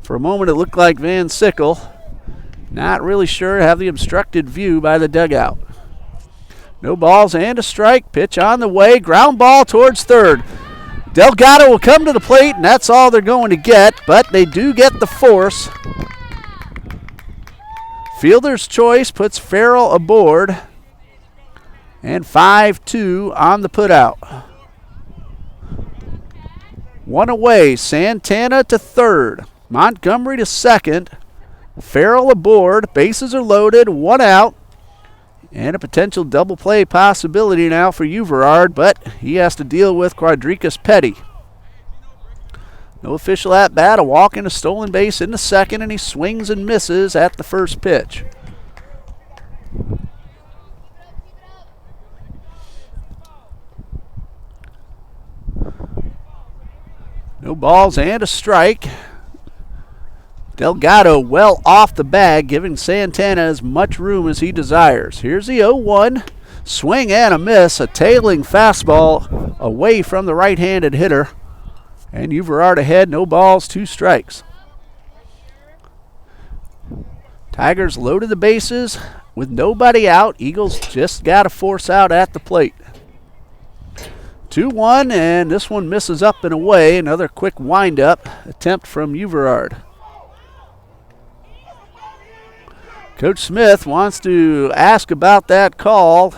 Speaker 1: For a moment it looked like Van Sickle. Not really sure, have the obstructed view by the dugout. No balls and a strike. Pitch on the way. Ground ball towards third. Delgado will come to the plate, and that's all they're going to get, but they do get the force. Fielder's choice puts Farrell aboard, and 5-2 on the putout. 1 away, Santana to third, Montgomery to second, Farrell aboard, bases are loaded, 1 out, and a potential double play possibility now for Uverard, but he has to deal with Quadricus Petty. No official at bat, a walk and a stolen base in the second, and he swings and misses at the first pitch. No balls and a strike. Delgado well off the bag, giving Santana as much room as he desires. Here's the 0-1. Swing and a miss. A tailing fastball away from the right-handed hitter. And Uverard ahead. No balls, 2 strikes. Tigers loaded the bases with nobody out. Eagles just got a force out at the plate. 2-1, and this one misses up and away. Another quick wind-up attempt from Uverard. Coach Smith wants to ask about that call,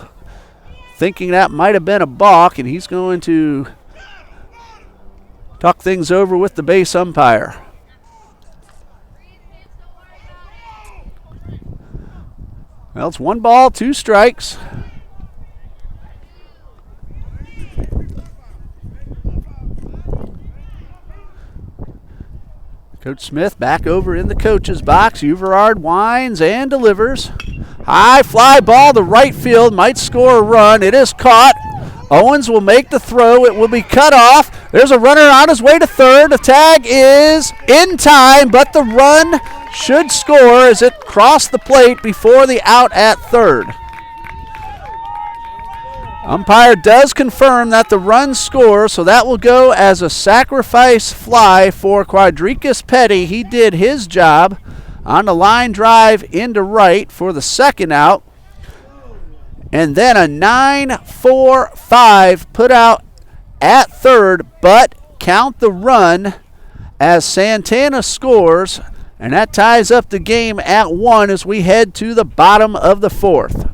Speaker 1: thinking that might have been a balk, and he's going to talk things over with the base umpire. Well, it's 1 ball, 2 strikes. Coach Smith back over in the coach's box. Uverard winds and delivers. High fly ball to right field. Might score a run. It is caught. Owens will make the throw. It will be cut off. There's a runner on his way to third. The tag is in time, but the run should score as it crossed the plate before the out at third. Umpire does confirm that the run scores, so that will go as a sacrifice fly for Quadricus Petty. He did his job on the line drive into right for the second out. And then a 9-4-5 put out at third, but count the run as Santana scores, and that ties up the game at 1 as we head to the bottom of the 4th.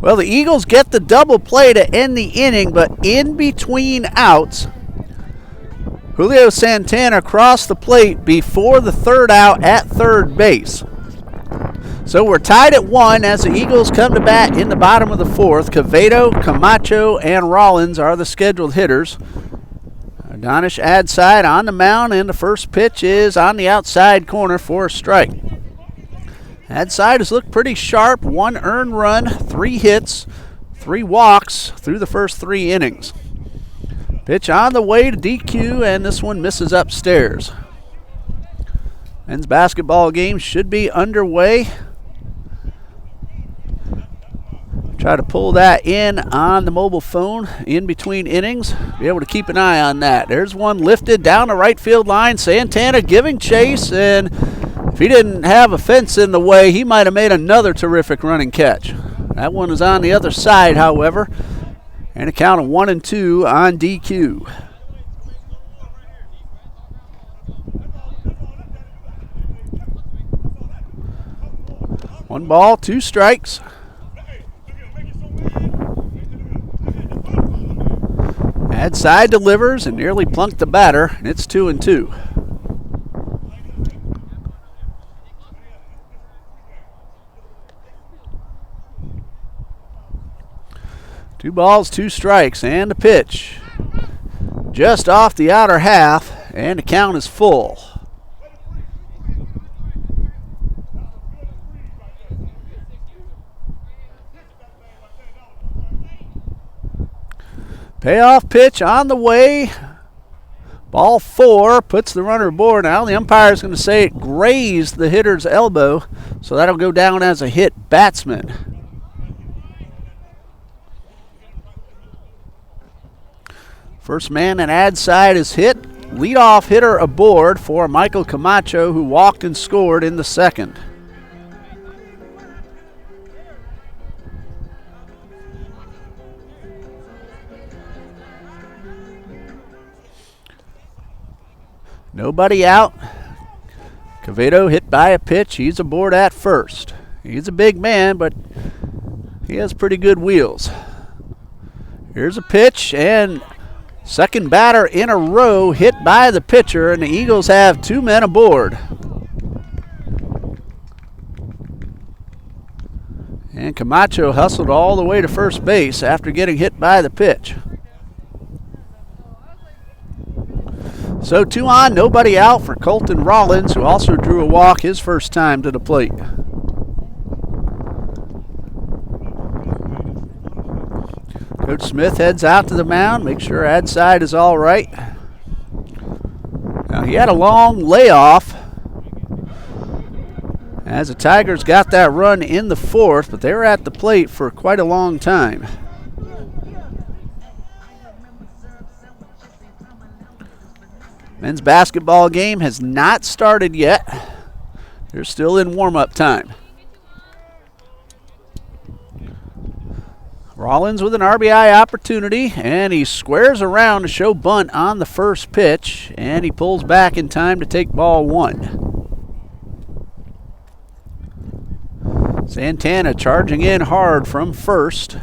Speaker 1: Well, the Eagles get the double play to end the inning, but in between outs, Julio Santana crossed the plate before the third out at third base. So we're tied at 1 as the Eagles come to bat in the bottom of the fourth. Quevedo, Camacho, and Rollins are the scheduled hitters. Adonish Adside on the mound, and the first pitch is on the outside corner for a strike. Adside has looked pretty sharp. 1 earned run, 3 hits, 3 walks through the first 3 innings. Pitch on the way to DQ, and this one misses upstairs. Men's basketball game should be underway. Try to pull that in on the mobile phone in between innings. Be able to keep an eye on that. There's one lifted down the right field line. Santana giving chase, and if he didn't have a fence in the way, he might have made another terrific running catch. That one is on the other side, however, and a count of 1-2 on DQ. One ball, 2 strikes. Adside delivers and nearly plunked the batter, and it's 2-2. Two balls, 2 strikes, and a pitch. Just off the outer half, and the count is full. Payoff pitch on the way. Ball 4 puts the runner aboard. Now the umpire is going to say it grazed the hitter's elbow, so that'll go down as a hit batsman. First man and Adside is hit. Leadoff hitter aboard for Michael Camacho, who walked and scored in the second. Nobody out. Quevedo hit by a pitch. He's aboard at first. He's a big man, but he has pretty good wheels. Here's a pitch, and second batter in a row hit by the pitcher, and the Eagles have 2 men aboard. And Camacho hustled all the way to first base after getting hit by the pitch. So 2 on, nobody out for Colton Rollins, who also drew a walk his first time to the plate. Coach Smith heads out to the mound, make sure Adside is all right. Now he had a long layoff as the Tigers got that run in the fourth, but they were at the plate for quite a long time. Men's basketball game has not started yet. They're still in warm-up time. Rollins with an RBI opportunity, and he squares around to show bunt on the first pitch, and he pulls back in time to take ball 1. Santana charging in hard from first.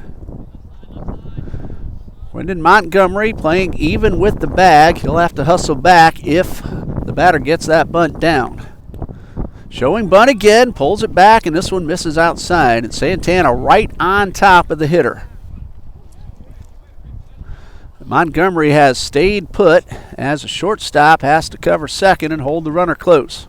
Speaker 1: Wyndon Montgomery playing even with the bag. He'll have to hustle back if the batter gets that bunt down. Showing bunt again, pulls it back, and this one misses outside. And Santana right on top of the hitter. Montgomery has stayed put as a shortstop has to cover second and hold the runner close.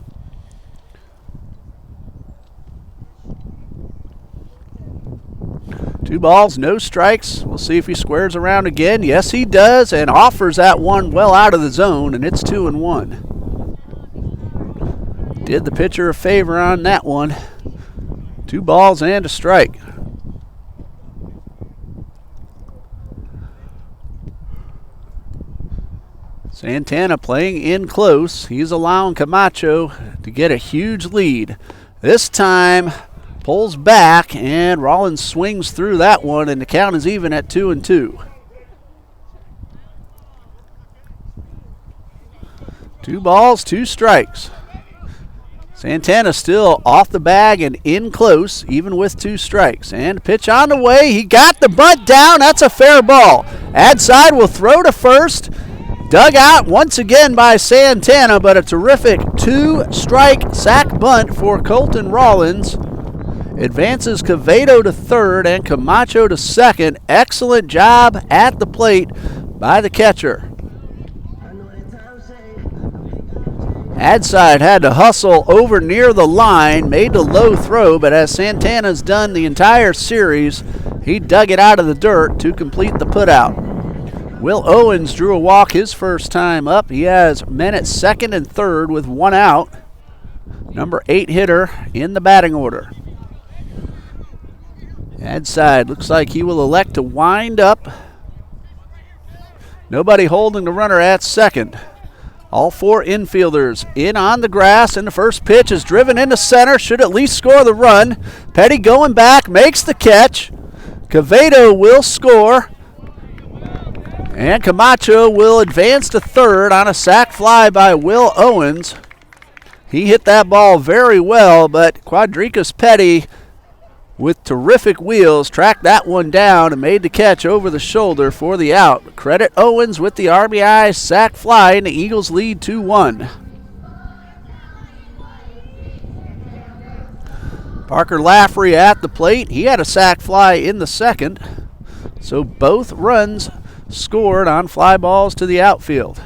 Speaker 1: Two balls, no strikes. We'll see if he squares around again. Yes, he does, and offers that one well out of the zone, and it's 2-1. Did the pitcher a favor on that one. 2 balls and a strike. Santana playing in close. He's allowing Camacho to get a huge lead. This time pulls back, and Rollins swings through that one, and the count is even at 2-2. 2 balls, 2 strikes. Santana still off the bag and in close, even with 2 strikes. And pitch on the way. He got the bunt down. That's a fair ball. Adside will throw to first. Dug out once again by Santana, but a terrific 2-strike sac bunt for Colton Rollins. Advances Quevedo to third and Camacho to second. Excellent job at the plate by the catcher. Adside had to hustle over near the line, made the low throw, but as Santana's done the entire series, he dug it out of the dirt to complete the putout. Will Owens drew a walk his first time up. He has men at second and third with 1 out. Number 8 hitter in the batting order. Adside looks like he will elect to wind up. Nobody holding the runner at second. All 4 infielders in on the grass, and the first pitch is driven into center. Should at least score the run. Petty going back, makes the catch. Quevedo will score. And Camacho will advance to third on a sac fly by Will Owens. He hit that ball very well, but Quadricus Petty, with terrific wheels, tracked that one down and made the catch over the shoulder for the out. Credit Owens with the RBI sac fly, and the Eagles lead 2-1. Parker Laffrey at the plate. He had a sac fly in the second, so both runs scored on fly balls to the outfield.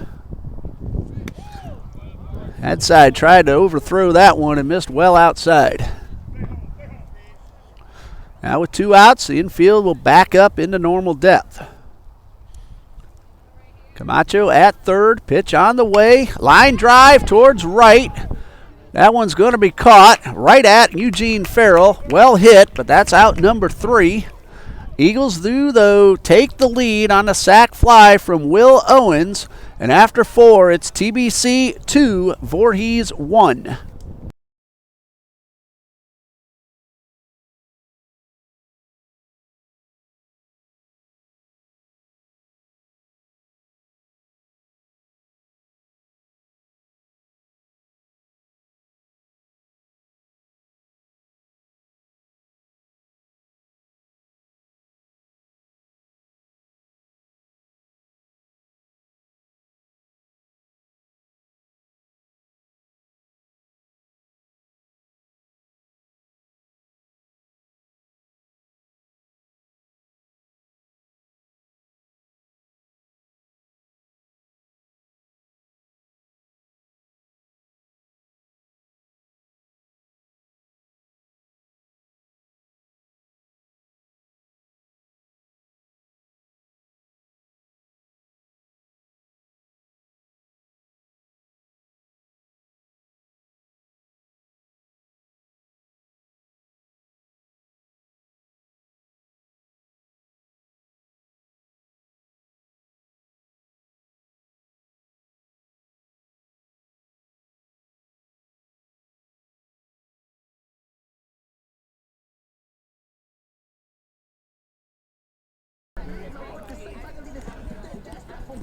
Speaker 1: Adside tried to overthrow that one and missed well outside. Now with 2 outs, the infield will back up into normal depth. Camacho at third, pitch on the way, line drive towards right. That one's going to be caught right at Eugene Farrell. Well hit, but that's out number 3. Eagles do, though, take the lead on a sac fly from Will Owens, and after 4, it's TBC 2, Voorhees 1.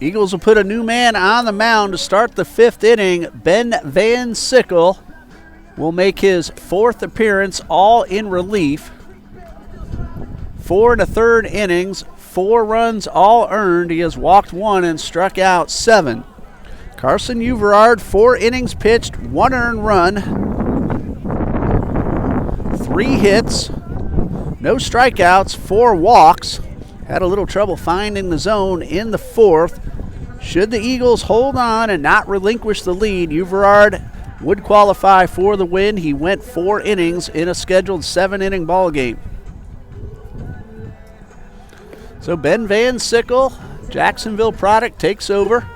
Speaker 1: Eagles will put a new man on the mound to start the 5th inning. Ben Van Sickle will make his 4th appearance, all in relief. 4 1/3 innings, 4 runs all earned. He has walked 1 and struck out 7. Carson Uverard, 4 innings pitched, 1 earned run, 3 hits, no strikeouts, 4 walks. Had a little trouble finding the zone in the 4th. Should the Eagles hold on and not relinquish the lead, Uverard would qualify for the win. He went 4 innings in a scheduled 7-inning ball game. So Ben Van Sickle, Jacksonville product, takes over.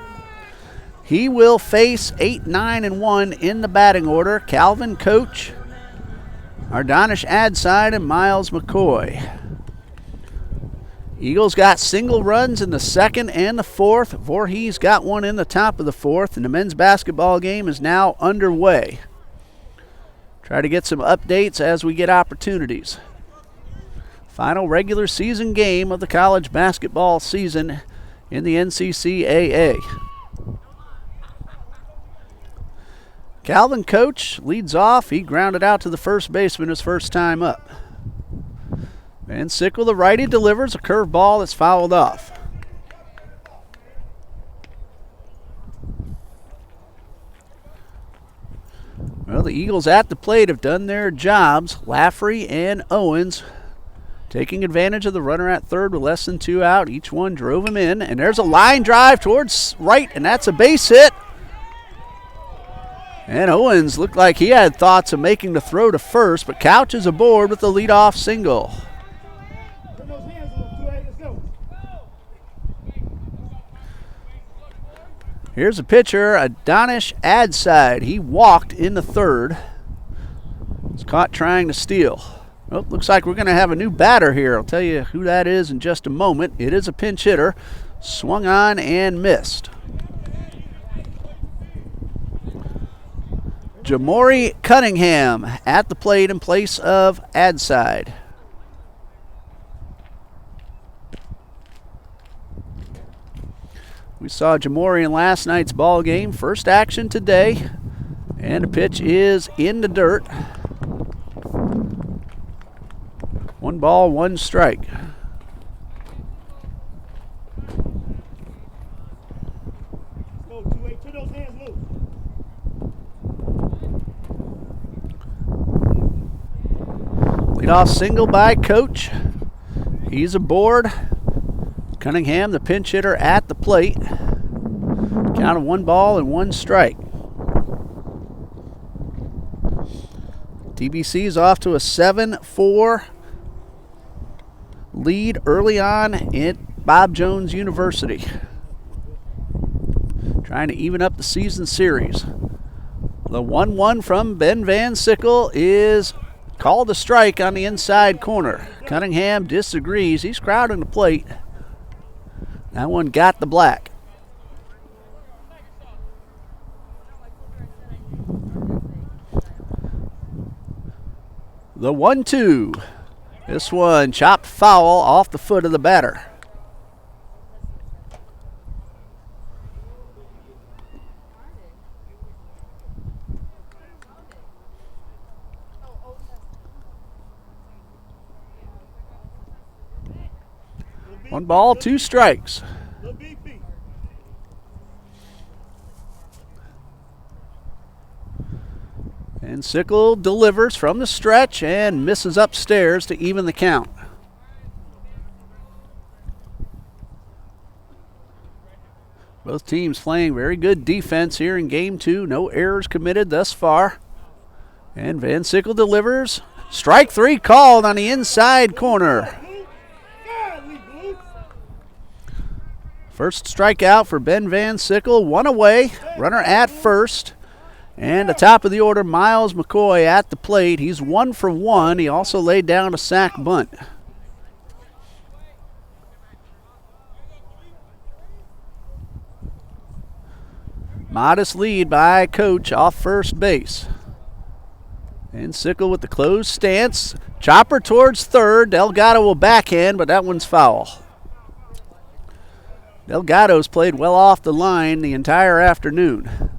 Speaker 1: He will face 8, 9, and 1 in the batting order. Calvin Coach, Ardonish Adside, and Miles McCoy. Eagles got single runs in the 2nd and the 4th. Voorhees got one in the top of the 4th, and the men's basketball game is now underway. Try to get some updates as we get opportunities. Final regular season game of the college basketball season in the NCCAA. Calvin Coach leads off. He grounded out to the first baseman his first time up. And Sickle, the righty, delivers a curveball that's fouled off. Well, the Eagles at the plate have done their jobs. Laffrey and Owens taking advantage of the runner at third with less than 2 out. Each one drove him in, and there's a line drive towards right, and that's a base hit. And Owens looked like he had thoughts of making the throw to first, but Couch is aboard with the leadoff single. Here's a pitcher, Adonish Adside. He walked in the third. Was caught trying to steal. Well, looks like we're going to have a new batter here. I'll tell you who that is in just a moment. It is a pinch hitter. Swung on and missed. Jamori Cunningham at the plate in place of Adside. We saw Jamori in last night's ball game. First action today. And the pitch is in the dirt. 1 ball, 1 strike. Leadoff single by Coach. He's aboard. Cunningham, the pinch hitter, at the plate. Count of 1 ball and 1 strike. TBC is off to a 7-4 lead early on at Bob Jones University. Trying to even up the season series. The 1-1 from Ben Van Sickle is called a strike on the inside corner. Cunningham disagrees. He's crowding the plate. That one got the black. The 1-2. This one chopped foul off the foot of the batter. One ball, 2 strikes. And Sickle delivers from the stretch and misses upstairs to even the count. Both teams playing very good defense here in Game 2. No errors committed thus far. And Van Sickle delivers. Strike 3 called on the inside corner. First strikeout for Ben Van Sickle. 1 away. Runner at first. And the top of the order, Miles McCoy at the plate. He's 1 for 1. He also laid down a sac bunt. Modest lead by Coach off first base. And Sickle with the closed stance. Chopper towards third. Delgado will backhand, but that one's foul. Delgado's played well off the line the entire afternoon.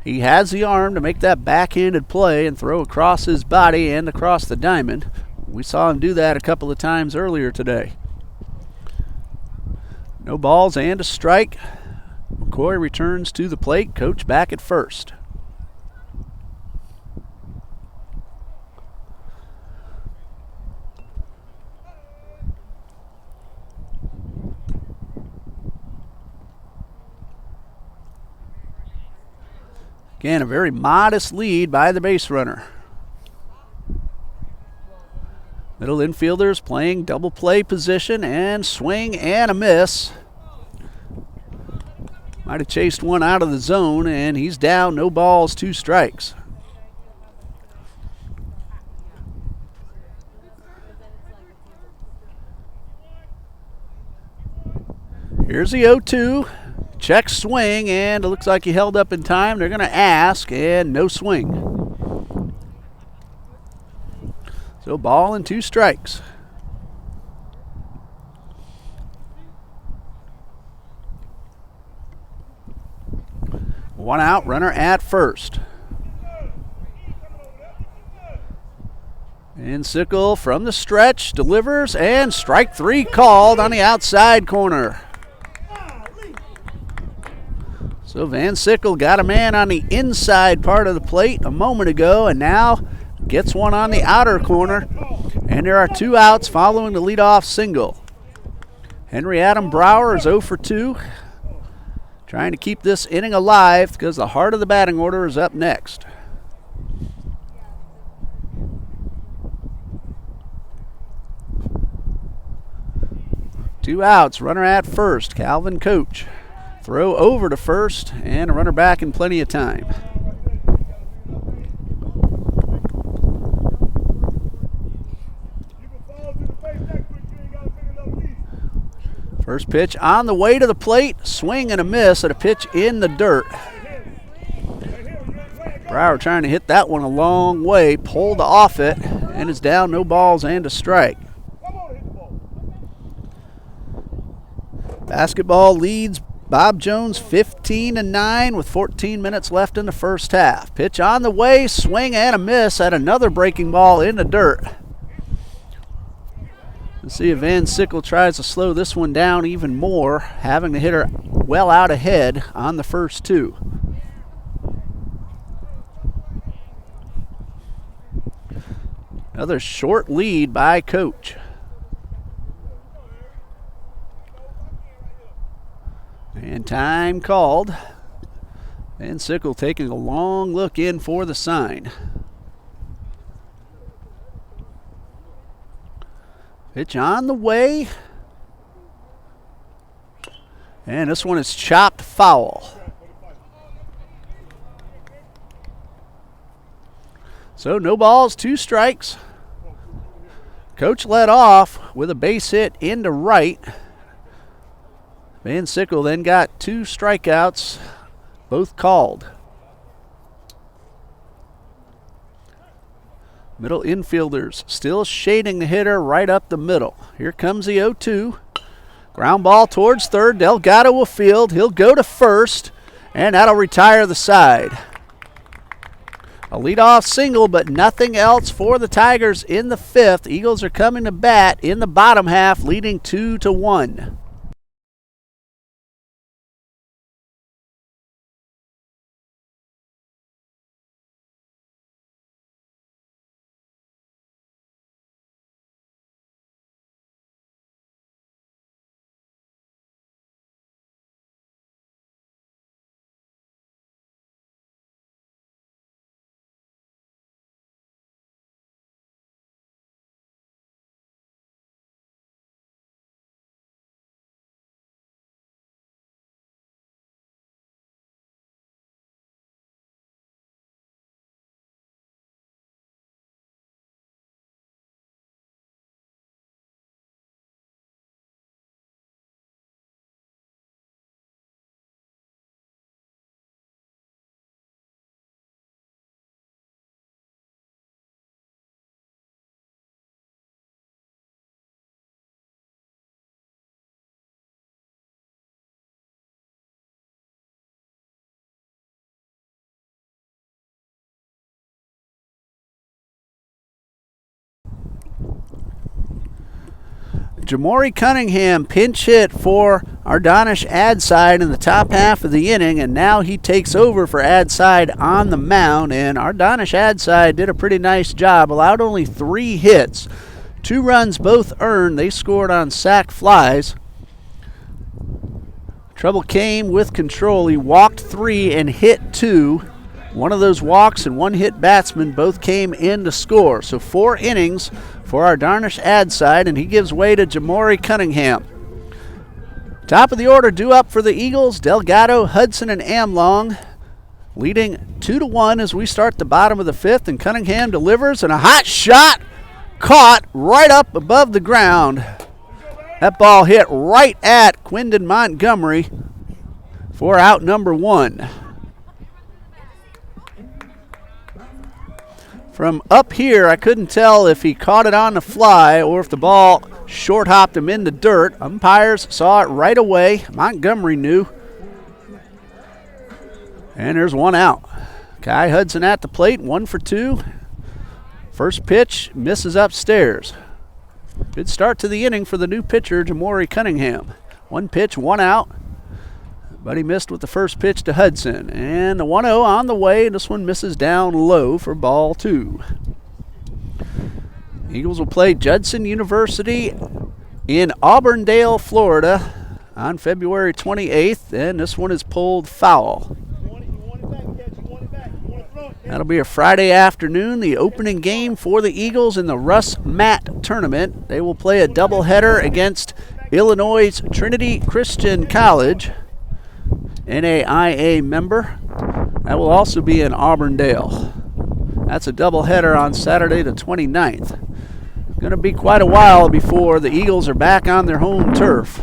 Speaker 1: He has the arm to make that backhanded play and throw across his body and across the diamond. We saw him do that a couple of times earlier today. No balls and a strike. McCoy returns to the plate. Coach back at first. Again, a very modest lead by the base runner. Middle infielders playing double play position and swing and a miss. Might have chased one out of the zone, and he's down. No balls, 2 strikes. Here's the 0-2. Check swing, and it looks like he held up in time. They're going to ask, and no swing. So ball and 2 strikes. One out, runner at first. And Sickle from the stretch delivers, and strike 3 called on the outside corner. So Van Sickle got a man on the inside part of the plate a moment ago, and now gets one on the outer corner. And there are 2 outs following the leadoff single. Henry Adam Brower is 0 for 2. Trying to keep this inning alive because the heart of the batting order is up next. Two outs, runner at first, Calvin Coach. Throw over to first, and a runner back in plenty of time. First pitch on the way to the plate, swing and a miss at a pitch in the dirt. Brower trying to hit that one a long way, pulled off it, and is down, no balls and a strike. Basketball leads Bob Jones 15-9 with 14 minutes left in the first half. Pitch on the way, swing and a miss at another breaking ball in the dirt. Let's see if Van Sickle tries to slow this one down even more, having the hitter well out ahead on the first 2. Another short lead by Coach. And time called. Van Sickle taking a long look in for the sign. Pitch on the way. And this one is chopped foul. So no balls, 2 strikes. Coach led off with a base hit into right. Van Sickle then got 2 strikeouts, both called. Middle infielders still shading the hitter right up the middle. Here comes the 0-2. Ground ball towards third. Delgado will field. He'll go to first, and that'll retire the side. A leadoff single, but nothing else for the Tigers in the 5th. Eagles are coming to bat in the bottom half, leading 2-1. Jamori Cunningham pinch hit for Ardonish Adside in the top half of the inning, and now he takes over for Adside on the mound, and Ardonish Adside did a pretty nice job, allowed only 3 hits. 2 runs both earned. They scored on sac flies. Trouble came with control. He walked 3 and hit 2. One of those walks and 1 hit batsman both came in to score. So 4 innings for Ardonish Adside, and he gives way to Jamori Cunningham. Top of the order due up for the Eagles, Delgado, Hudson, and Amlong, leading 2-1 as we start the bottom of the 5th, and Cunningham delivers, and a hot shot caught right up above the ground. That ball hit right at Quindon Montgomery for out number 1. From up here, I couldn't tell if he caught it on the fly or if the ball short-hopped him in the dirt. Umpires saw it right away. Montgomery knew. And there's 1 out. Kai Hudson at the plate, 1 for 2 First pitch misses upstairs. Good start to the inning for the new pitcher, Jamori Cunningham. One pitch, one out. But he missed with the first pitch to Hudson. And the 1-0 on the way. This one misses down low for ball 2. Eagles will play Judson University in Auburndale, Florida on February 28th. And this one is pulled foul. That'll be a Friday afternoon, the opening game for the Eagles in the Russ Matt tournament. They will play a doubleheader against Illinois Trinity Christian College, NAIA member. That will also be in Auburndale. That's a doubleheader on Saturday the 29th. Going to be quite a while before the Eagles are back on their home turf.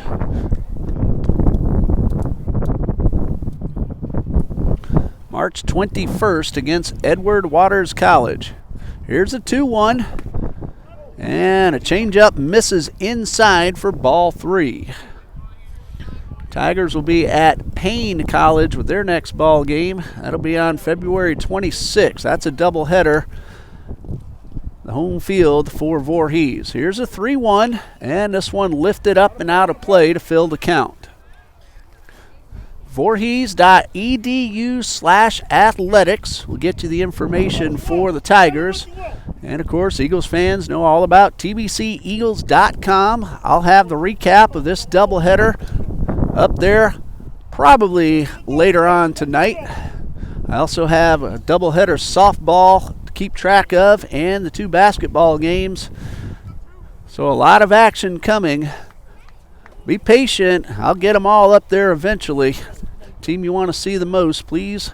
Speaker 1: March 21st against Edward Waters College. Here's a 2-1. And a changeup misses inside for ball 3. Tigers will be at Payne College with their next ball game. That'll be on February 26th. That's a doubleheader. The home field for Voorhees. Here's a 3-1, and this one lifted up and out of play to fill the count. Voorhees.edu/athletics will get you the information for the Tigers. And, of course, Eagles fans know all about TBCEagles.com. I'll have the recap of this doubleheader up there probably later on tonight. I also have a doubleheader softball to keep track of and the 2 basketball games. So a lot of action coming. Be patient. I'll get them all up there eventually. Team you want to see the most, please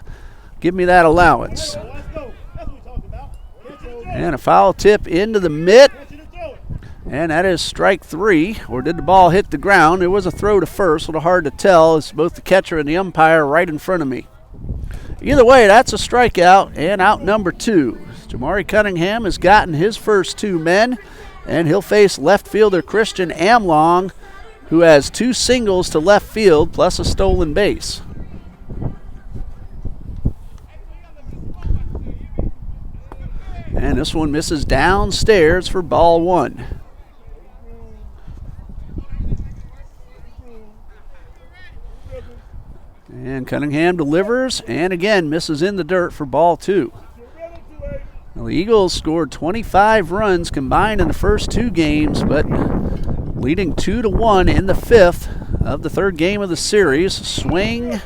Speaker 1: give me that allowance. And a foul tip into the mitt. And that is strike 3. Or did the ball hit the ground? It was a throw to first. A little hard to tell. It's both the catcher and the umpire right in front of me. Either way, that's a strikeout and out number 2. Jamari Cunningham has gotten his first 2 men. And he'll face left fielder Christian Amlong, who has 2 singles to left field plus a stolen base. And this one misses downstairs for ball 1. And Cunningham delivers and again misses in the dirt for ball 2. Now, the Eagles scored 25 runs combined in the first 2 games, but leading 2-1 in the 5th of the 3rd game of the series. Swing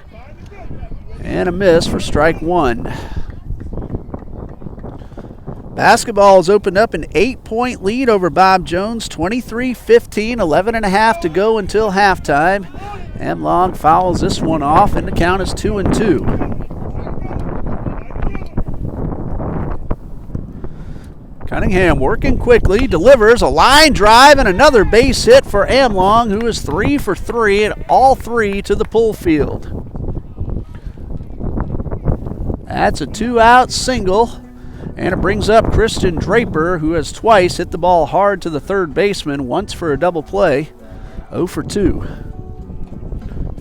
Speaker 1: and a miss for strike 1. Basketball has opened up an 8-point lead over Bob Jones, 23-15, 11.5 to go until halftime. Amlong fouls this one off, and the count is 2-2. Cunningham working quickly, delivers a line drive and another base hit for Amlong, who is 3 for 3 and all 3 to the pull field. That's a 2-out single. And it brings up Christian Draper, who has twice hit the ball hard to the third baseman, once for a double play. 0 for 2.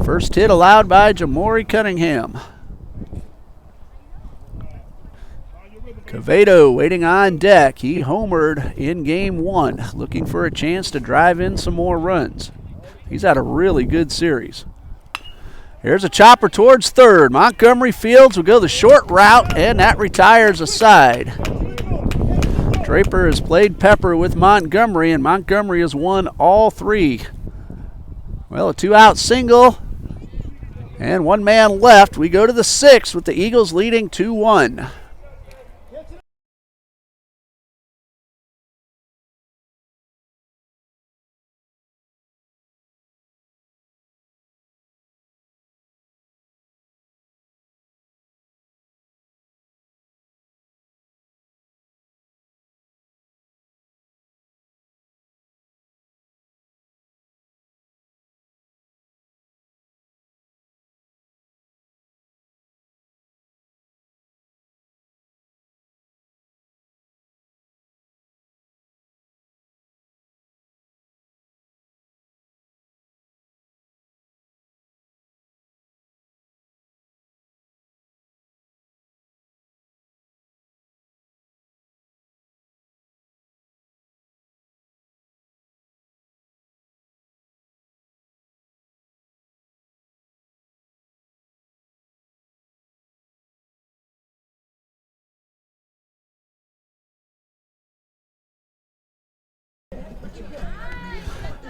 Speaker 1: First hit allowed by Jamori Cunningham. Cavedo waiting on deck. He homered in game 1, looking for a chance to drive in some more runs. He's had a really good series. Here's a chopper towards third. Montgomery Fields will go the short route, and that retires a side. Draper has played pepper with Montgomery, and Montgomery has won all 3. Well, a 2-out single, and 1 man left. We go to the 6th with the Eagles leading 2-1.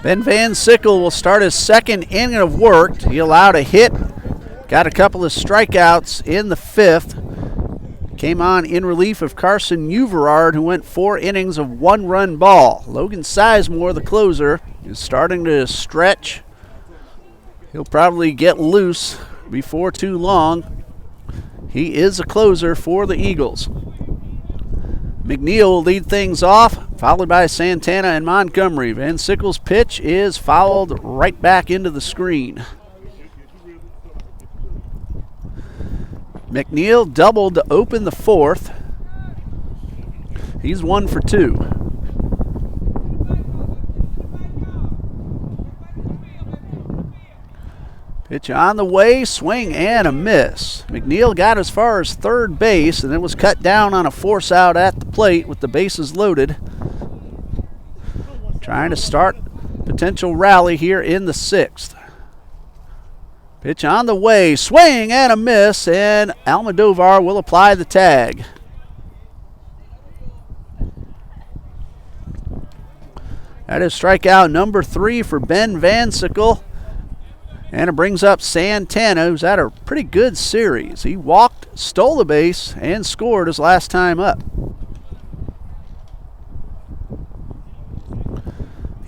Speaker 1: Ben Van Sickle will start his second inning of work. He allowed a hit, got a couple of strikeouts in the fifth. Came on in relief of Carson Uverard, who went 4 innings of 1-run ball. Logan Sizemore, the closer, is starting to stretch. He'll probably get loose before too long. He is a closer for the Eagles. McNeil will lead things off, followed by Santana and Montgomery. Van Sickle's pitch is fouled right back into the screen. McNeil doubled to open the fourth. He's 1 for 2. Pitch on the way, swing and a miss. McNeil got as far as third base and then was cut down on a force out at the plate with the bases loaded. Trying to start potential rally here in the sixth. Pitch on the way, swing and a miss, and Almodovar will apply the tag. That is strikeout number 3 for Ben Van Sickle. And it brings up Santana, who's had a pretty good series. He walked, stole the base, and scored his last time up.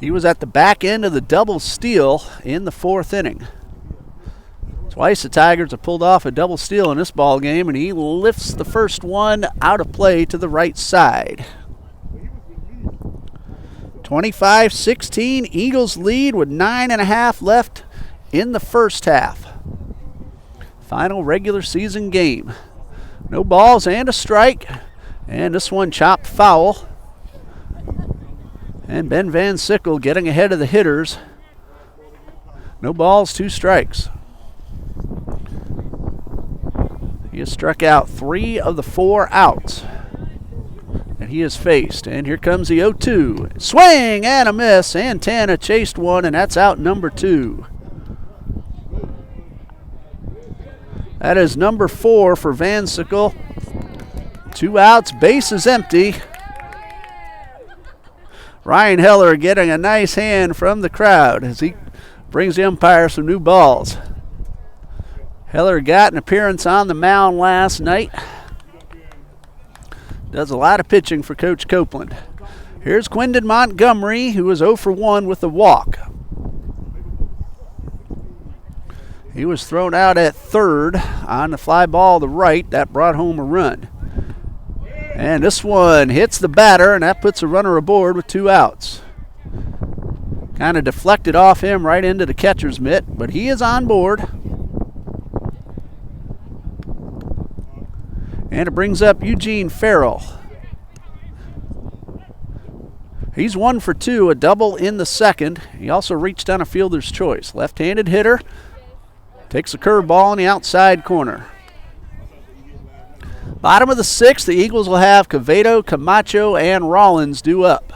Speaker 1: He was at the back end of the double steal in the 4th inning. Twice the Tigers have pulled off a double steal in this ball game, and he lifts the first one out of play to the right side. 25-16, Eagles lead with 9.5 left in the first half. Final regular season game. No balls and a strike. And this one chopped foul. And Ben Van Sickle getting ahead of the hitters. No balls, 2 strikes. He has struck out 3 of the 4 outs that he has faced. And here comes the 0-2. Swing and a miss. Santana chased one, and that's out number 2. That is number 4 for Van Sickle. 2 outs, base is empty. Ryan Heller getting a nice hand from the crowd as he brings the umpire some new balls. Heller got an appearance on the mound last night. Does a lot of pitching for Coach Copeland. Here's Quindon Montgomery, who is 0 for 1 with a walk. He was thrown out at third on the fly ball to right. That brought home a run. And this one hits the batter, and that puts a runner aboard with 2 outs. Kind of deflected off him right into the catcher's mitt, but he is on board. And it brings up Eugene Farrell. He's 1 for 2, a double in the second. He also reached on a fielder's choice. Left-handed hitter. Takes a curveball in the outside corner. Bottom of the 6th, the Eagles will have Cavedo, Camacho, and Rollins due up.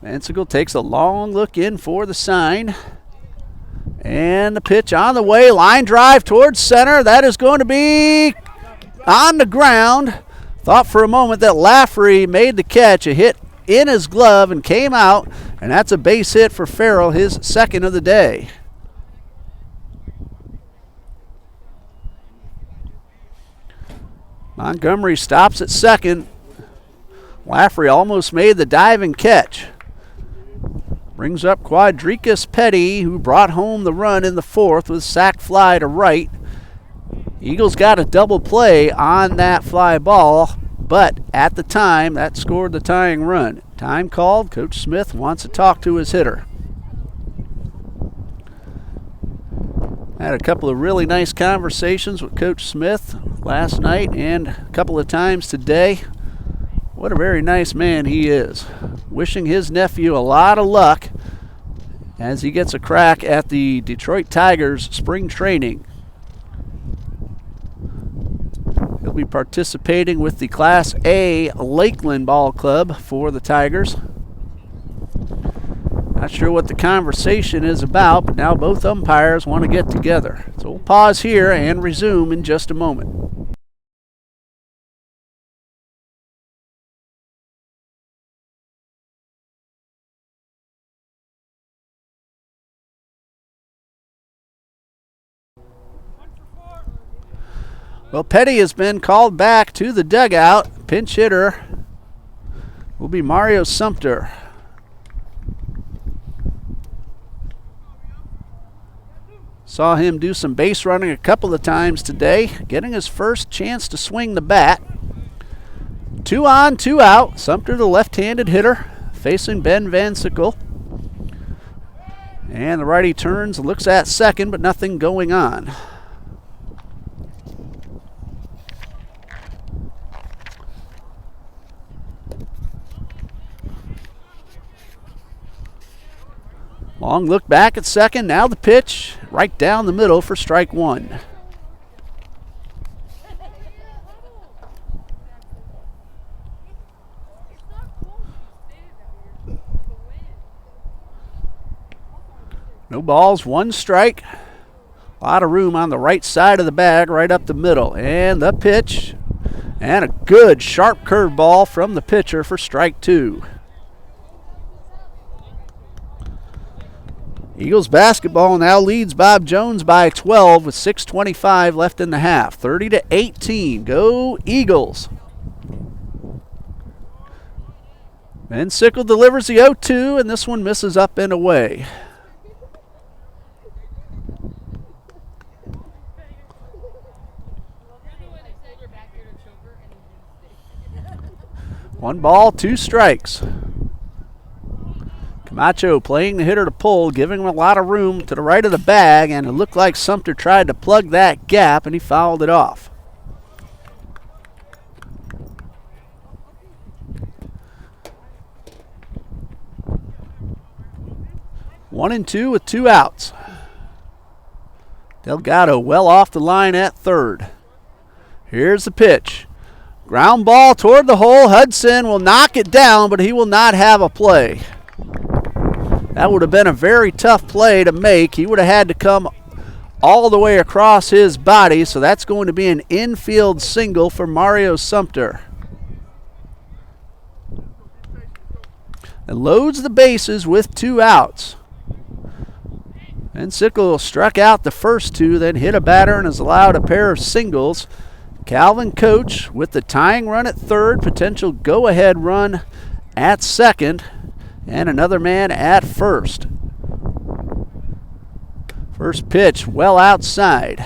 Speaker 1: Van Sickle takes a long look in for the sign. And the pitch on the way. Line drive towards center. That is going to be on the ground. Thought for a moment that Lafferty made the catch. A hit in his glove and came out. And that's a base hit for Farrell, his second of the day. Montgomery stops at second. Lafferty almost made the diving catch. Brings up Quadricus Petty, who brought home the run in the 4th with sac fly to right. Eagles got a double play on that fly ball, but at the time, that scored the tying run. Time called. Coach Smith wants to talk to his hitter. Had a couple of really nice conversations with Coach Smith last night and a couple of times today. What a very nice man he is. Wishing his nephew a lot of luck as he gets a crack at the Detroit Tigers spring training. He'll be participating with the Class A Lakeland Ball Club for the Tigers. Not sure what the conversation is about, but now both umpires want to get together. So we'll pause here and resume in just a moment. Well, Petty has been called back to the dugout. Pinch hitter will be Mario Sumter. Saw him do some base running a couple of times today, getting his first chance to swing the bat. 2 on, 2 out. Sumter, the left-handed hitter, facing Ben Van Sickle. And the righty turns, looks at second, but nothing going on. Long look back at second. Now the pitch right down the middle for strike 1. No balls, 1 strike. A lot of room on the right side of the bag, right up the middle. And the pitch. And a good sharp curveball from the pitcher for strike 2. Eagles basketball now leads Bob Jones by 12 with 6:25 left in the half. 30-18. Go Eagles. Van Sickle delivers the 0-2, and this one misses up and away. One ball, 2 strikes. Camacho playing the hitter to pull, giving him a lot of room to the right of the bag, and it looked like Sumter tried to plug that gap, and he fouled it off. One and 2 with 2 outs. Delgado well off the line at third. Here's the pitch. Ground ball toward the hole. Hudson will knock it down, but he will not have a play. That would have been a very tough play to make. He would have had to come all the way across his body, so that's going to be an infield single for Mario Sumter. And loads the bases with 2 outs. And Sickle struck out the first 2, then hit a batter and is allowed a pair of singles. Calvin Coach with the tying run at third, potential go-ahead run at second, and another man at first. First pitch well outside.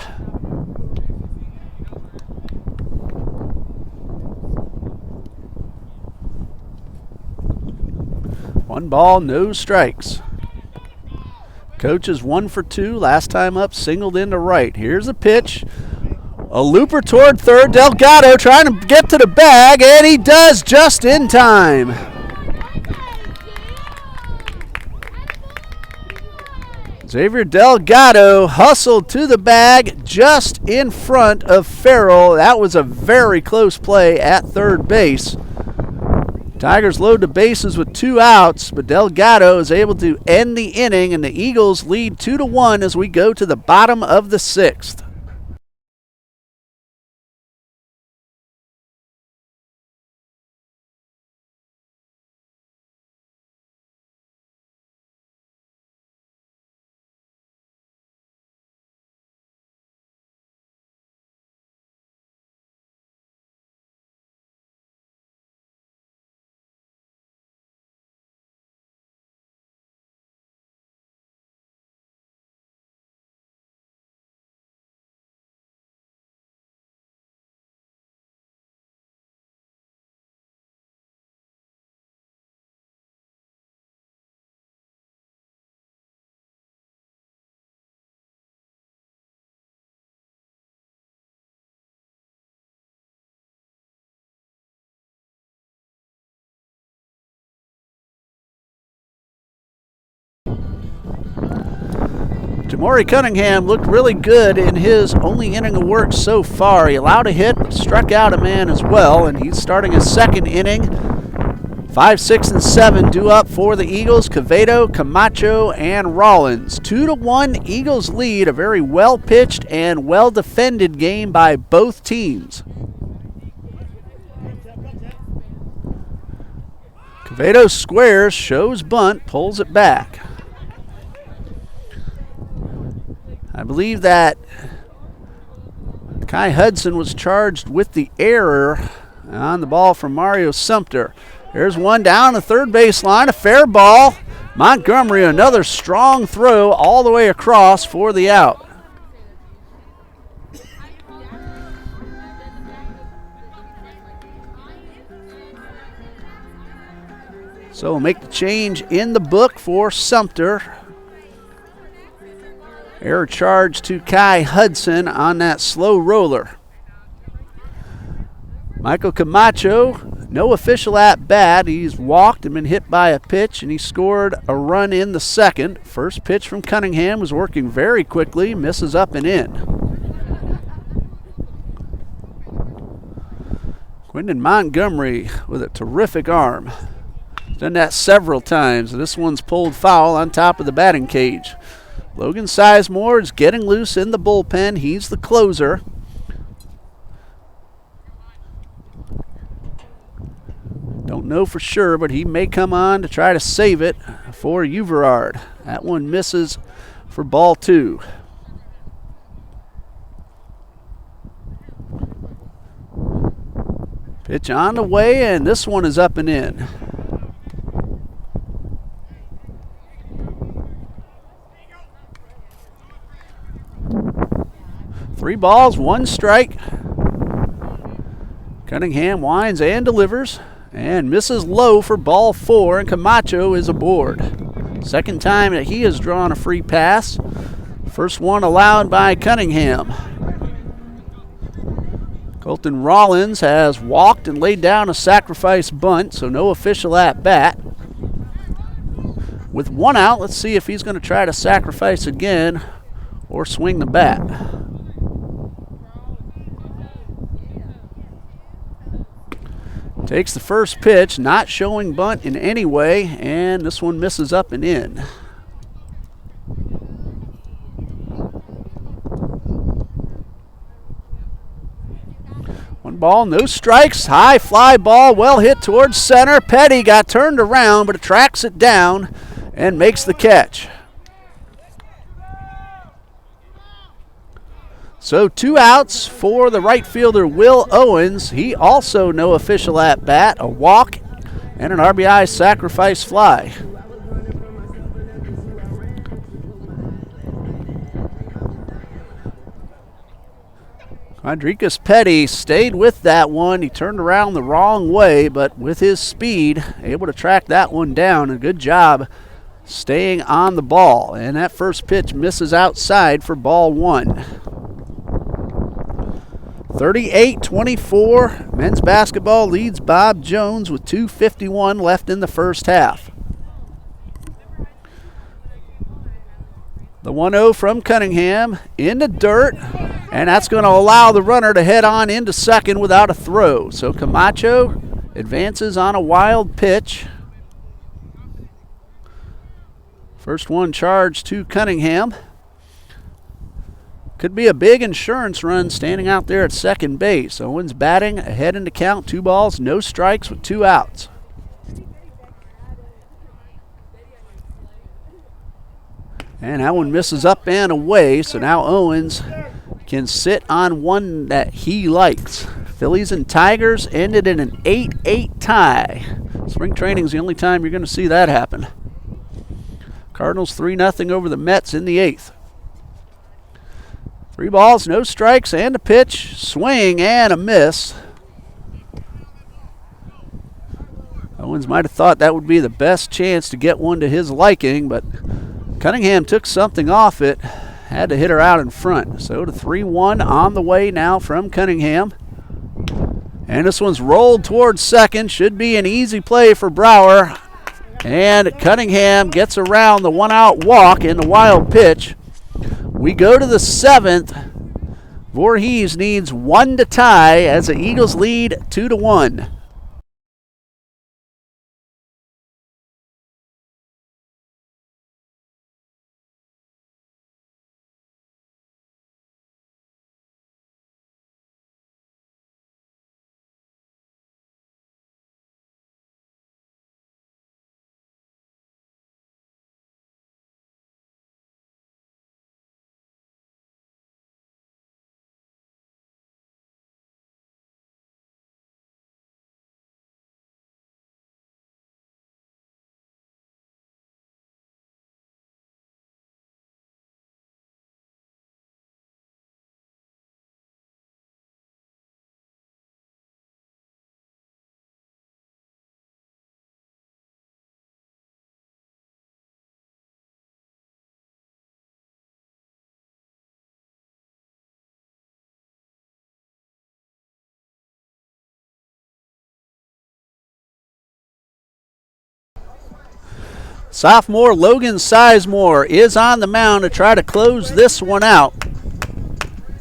Speaker 1: One ball, no strikes. Coach is 1 for 2. Last time up, singled into right. Here's a pitch. A looper toward third. Delgado trying to get to the bag, and he does just in time. Xavier Delgado hustled to the bag just in front of Farrell. That was a very close play at third base. Tigers load the bases with 2 outs, but Delgado is able to end the inning, and the Eagles lead 2-1 as we go to the bottom of the 6th. Jamori Cunningham looked really good in his only inning of work so far. He allowed a hit, but struck out a man as well, and he's starting his second inning. 5, 6, and 7 due up for the Eagles. Quevedo, Camacho, and Rollins. 2-1 Eagles lead. A very well-pitched and well-defended game by both teams. Quevedo squares, shows bunt, pulls it back. I believe that Kai Hudson was charged with the error on the ball from Mario Sumter. There's one down the third baseline, a fair ball. Montgomery, another strong throw all the way across for the out. So we'll make the change in the book for Sumter. Error charge to Kai Hudson on that slow roller. Michael Camacho, no official at bat. He's walked and been hit by a pitch, and he scored a run in the second. First pitch from Cunningham was working very quickly, misses up and in. Quinton Montgomery with a terrific arm. Done that several times. This one's pulled foul on top of the batting cage. Logan Sizemore is getting loose in the bullpen. He's the closer. Don't know for sure, but he may come on to try to save it for Uverard. That one misses for ball 2. Pitch on the way, and this one is up and in. 3 balls, 1 strike. Cunningham winds and delivers and misses low for ball 4, and Camacho is aboard. Second time that he has drawn a free pass. First one allowed by Cunningham. Colton Rollins has walked and laid down a sacrifice bunt, so no official at bat. With 1 out, let's see if he's going to try to sacrifice again or swing the bat. Takes the first pitch, not showing bunt in any way, and this one misses up and in. One ball, no strikes. High fly ball, well hit towards center. Petty got turned around, but it tracks it down and makes the catch. So 2 outs for the right fielder, Will Owens. He also no official at bat, a walk, and an RBI sacrifice fly. Quadricus Petty stayed with that one. He turned around the wrong way, but with his speed, able to track that one down. A good job staying on the ball. And that first pitch misses outside for ball 1. 38-24, men's basketball leads Bob Jones with 2:51 left in the first half. The 1-0 from Cunningham in the dirt, and that's going to allow the runner to head on into second without a throw. So Camacho advances on a wild pitch. First one charged to Cunningham. Could be a big insurance run standing out there at second base. Owens batting ahead in the count. 2 balls, no strikes with 2 outs. And that one misses up and away, so now Owens can sit on one that he likes. Phillies and Tigers ended in an 8-8 tie. Spring training is the only time you're going to see that happen. Cardinals 3-0 over the Mets in the 8th. 3 balls, no strikes, and a pitch. Swing and a miss. Owens might have thought that would be the best chance to get one to his liking, but Cunningham took something off it. Had to hit her out in front. So to 3-1 on the way now from Cunningham. And this one's rolled towards second. Should be an easy play for Brower. And Cunningham gets around the 1-out walk in the wild pitch. We go to the 7th. Voorhees needs 1 to tie as the Eagles lead 2-1. Sophomore Logan Sizemore is on the mound to try to close this one out.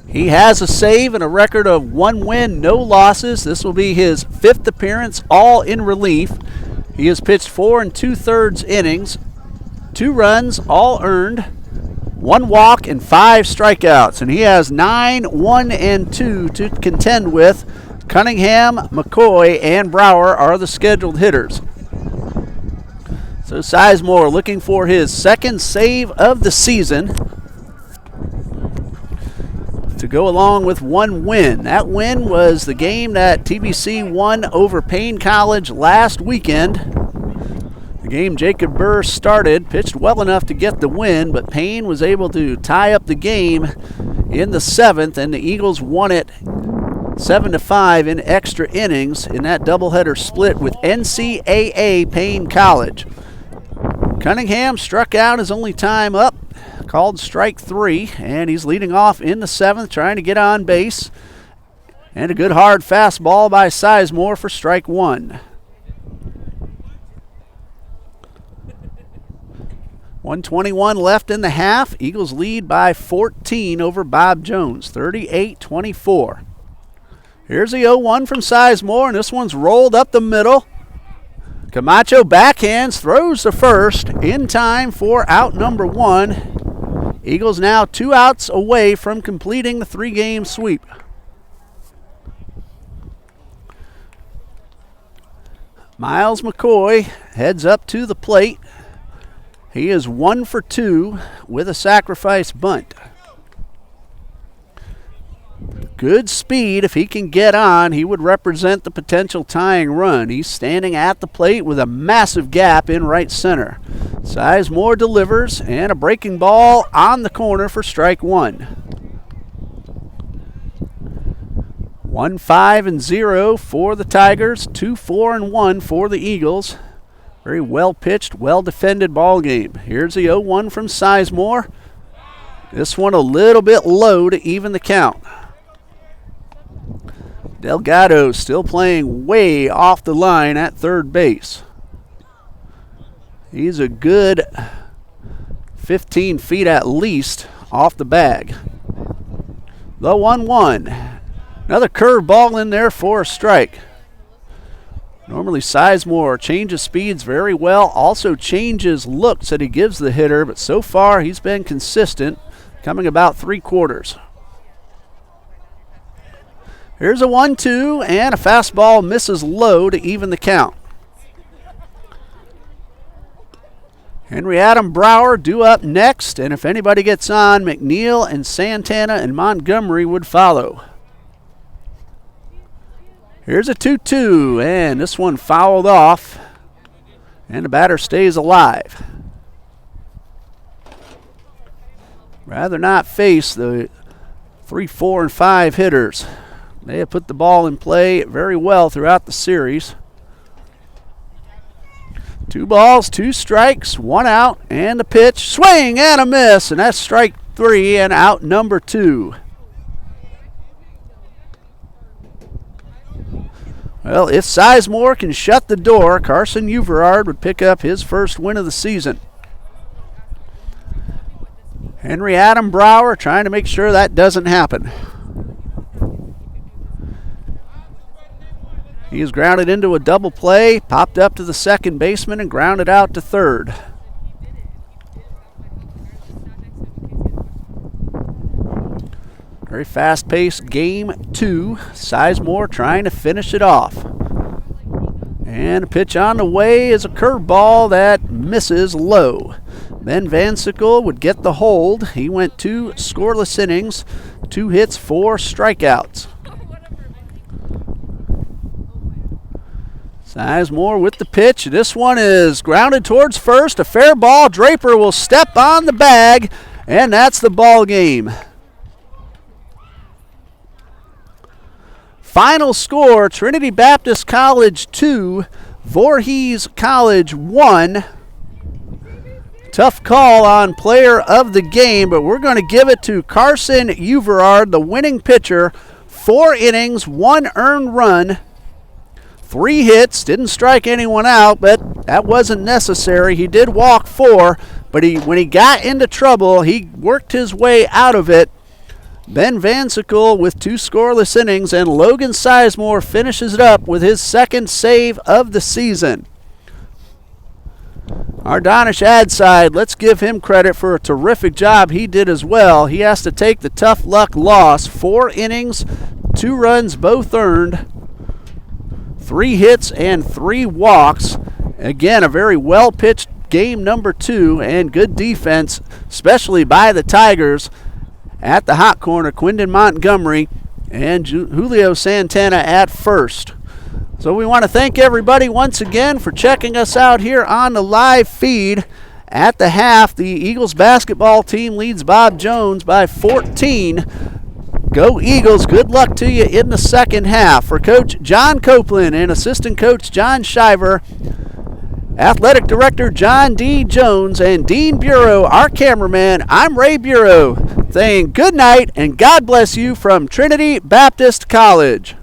Speaker 1: He has a save and a record of 1 win, no losses. This will be his 5th appearance, all in relief. He has pitched 4 2/3 innings, 2 runs, all earned, 1 walk, and 5 strikeouts. And he has 9, 1, and 2 to contend with. Cunningham, McCoy, and Brower are the scheduled hitters. So Sizemore looking for his 2nd save of the season to go along with 1 win. That win was the game that TBC won over Payne College last weekend. The game Jacob Burr started, pitched well enough to get the win, but Payne was able to tie up the game in the 7th, and the Eagles won it 7-5 in extra innings in that doubleheader split with NCAA Payne College. Cunningham struck out his only time up, called strike 3, and he's leading off in the 7th, trying to get on base. And a good hard fastball by Sizemore for strike 1. 1:21 left in the half. Eagles lead by 14 over Bob Jones, 38-24. Here's the 0-1 from Sizemore, and this one's rolled up the middle. Camacho backhands, throws the first in time for out number 1. Eagles now 2 outs away from completing the 3-game sweep. Miles McCoy heads up to the plate. He is 1 for 2 with a sacrifice bunt. Good speed. If he can get on, he would represent the potential tying run. He's standing at the plate with a massive gap in right center. Sizemore delivers, and a breaking ball on the corner for strike 1. 1-5-0 for the Tigers, 2-4-1 for the Eagles. Very well pitched, well defended ball game. Here's the 0-1 from Sizemore. This one a little bit low to even the count. Delgado still playing way off the line at third base. He's a good 15 feet at least off the bag. The 1-1. Another curveball in there for a strike. Normally Sizemore changes speeds very well, also changes looks that he gives the hitter, but so far he's been consistent, coming about 3/4. Here's a 1-2, and a fastball misses low to even the count. Henry Adam Brower due up next, and if anybody gets on, McNeil and Santana and Montgomery would follow. Here's a 2-2, and this one fouled off, and the batter stays alive. Rather not face the 3, 4, and 5 hitters. They have put the ball in play very well throughout the series. 2 balls, 2 strikes, 1 out, and the pitch. Swing and a miss, and that's strike 3 and out number 2. Well, if Sizemore can shut the door, Carson Uverard would pick up his first win of the season. Henry Adam Brower trying to make sure that doesn't happen. He is grounded into a double play, popped up to the second baseman, and grounded out to third. Very fast-paced game 2. Sizemore trying to finish it off. And a pitch on the way is a curveball that misses low. Ben Van Sickle would get the hold. He went 2 scoreless innings, 2 hits, 4 strikeouts. Sizemore with the pitch. This one is grounded towards first. A fair ball. Draper will step on the bag, and that's the ball game. Final score, Trinity Baptist College 2, Voorhees College 1. Tough call on player of the game, but we're going to give it to Carson Uverard, the winning pitcher. 4 innings, 1 earned run, 3 hits, didn't strike anyone out, but that wasn't necessary. He did walk 4, but when he got into trouble, he worked his way out of it. Ben Van Sickle with 2 scoreless innings, and Logan Sizemore finishes it up with his 2nd save of the season. Our Donish ad side, let's give him credit for a terrific job he did as well. He has to take the tough luck loss. 4 innings, 2 runs both earned, 3 hits and 3 walks. Again, a very well-pitched game number 2 and good defense, especially by the Tigers. At the hot corner, Quindon Montgomery and Julio Santana at first. So we want to thank everybody once again for checking us out here on the live feed. At the half, the Eagles basketball team leads Bob Jones by 14. Go Eagles. Good luck to you in the second half. For Coach John Copeland and Assistant Coach John Shiver, Athletic Director John D. Jones, and Dean Bureau, our cameraman, I'm Ray Bureau, saying good night and God bless you from Trinity Baptist College.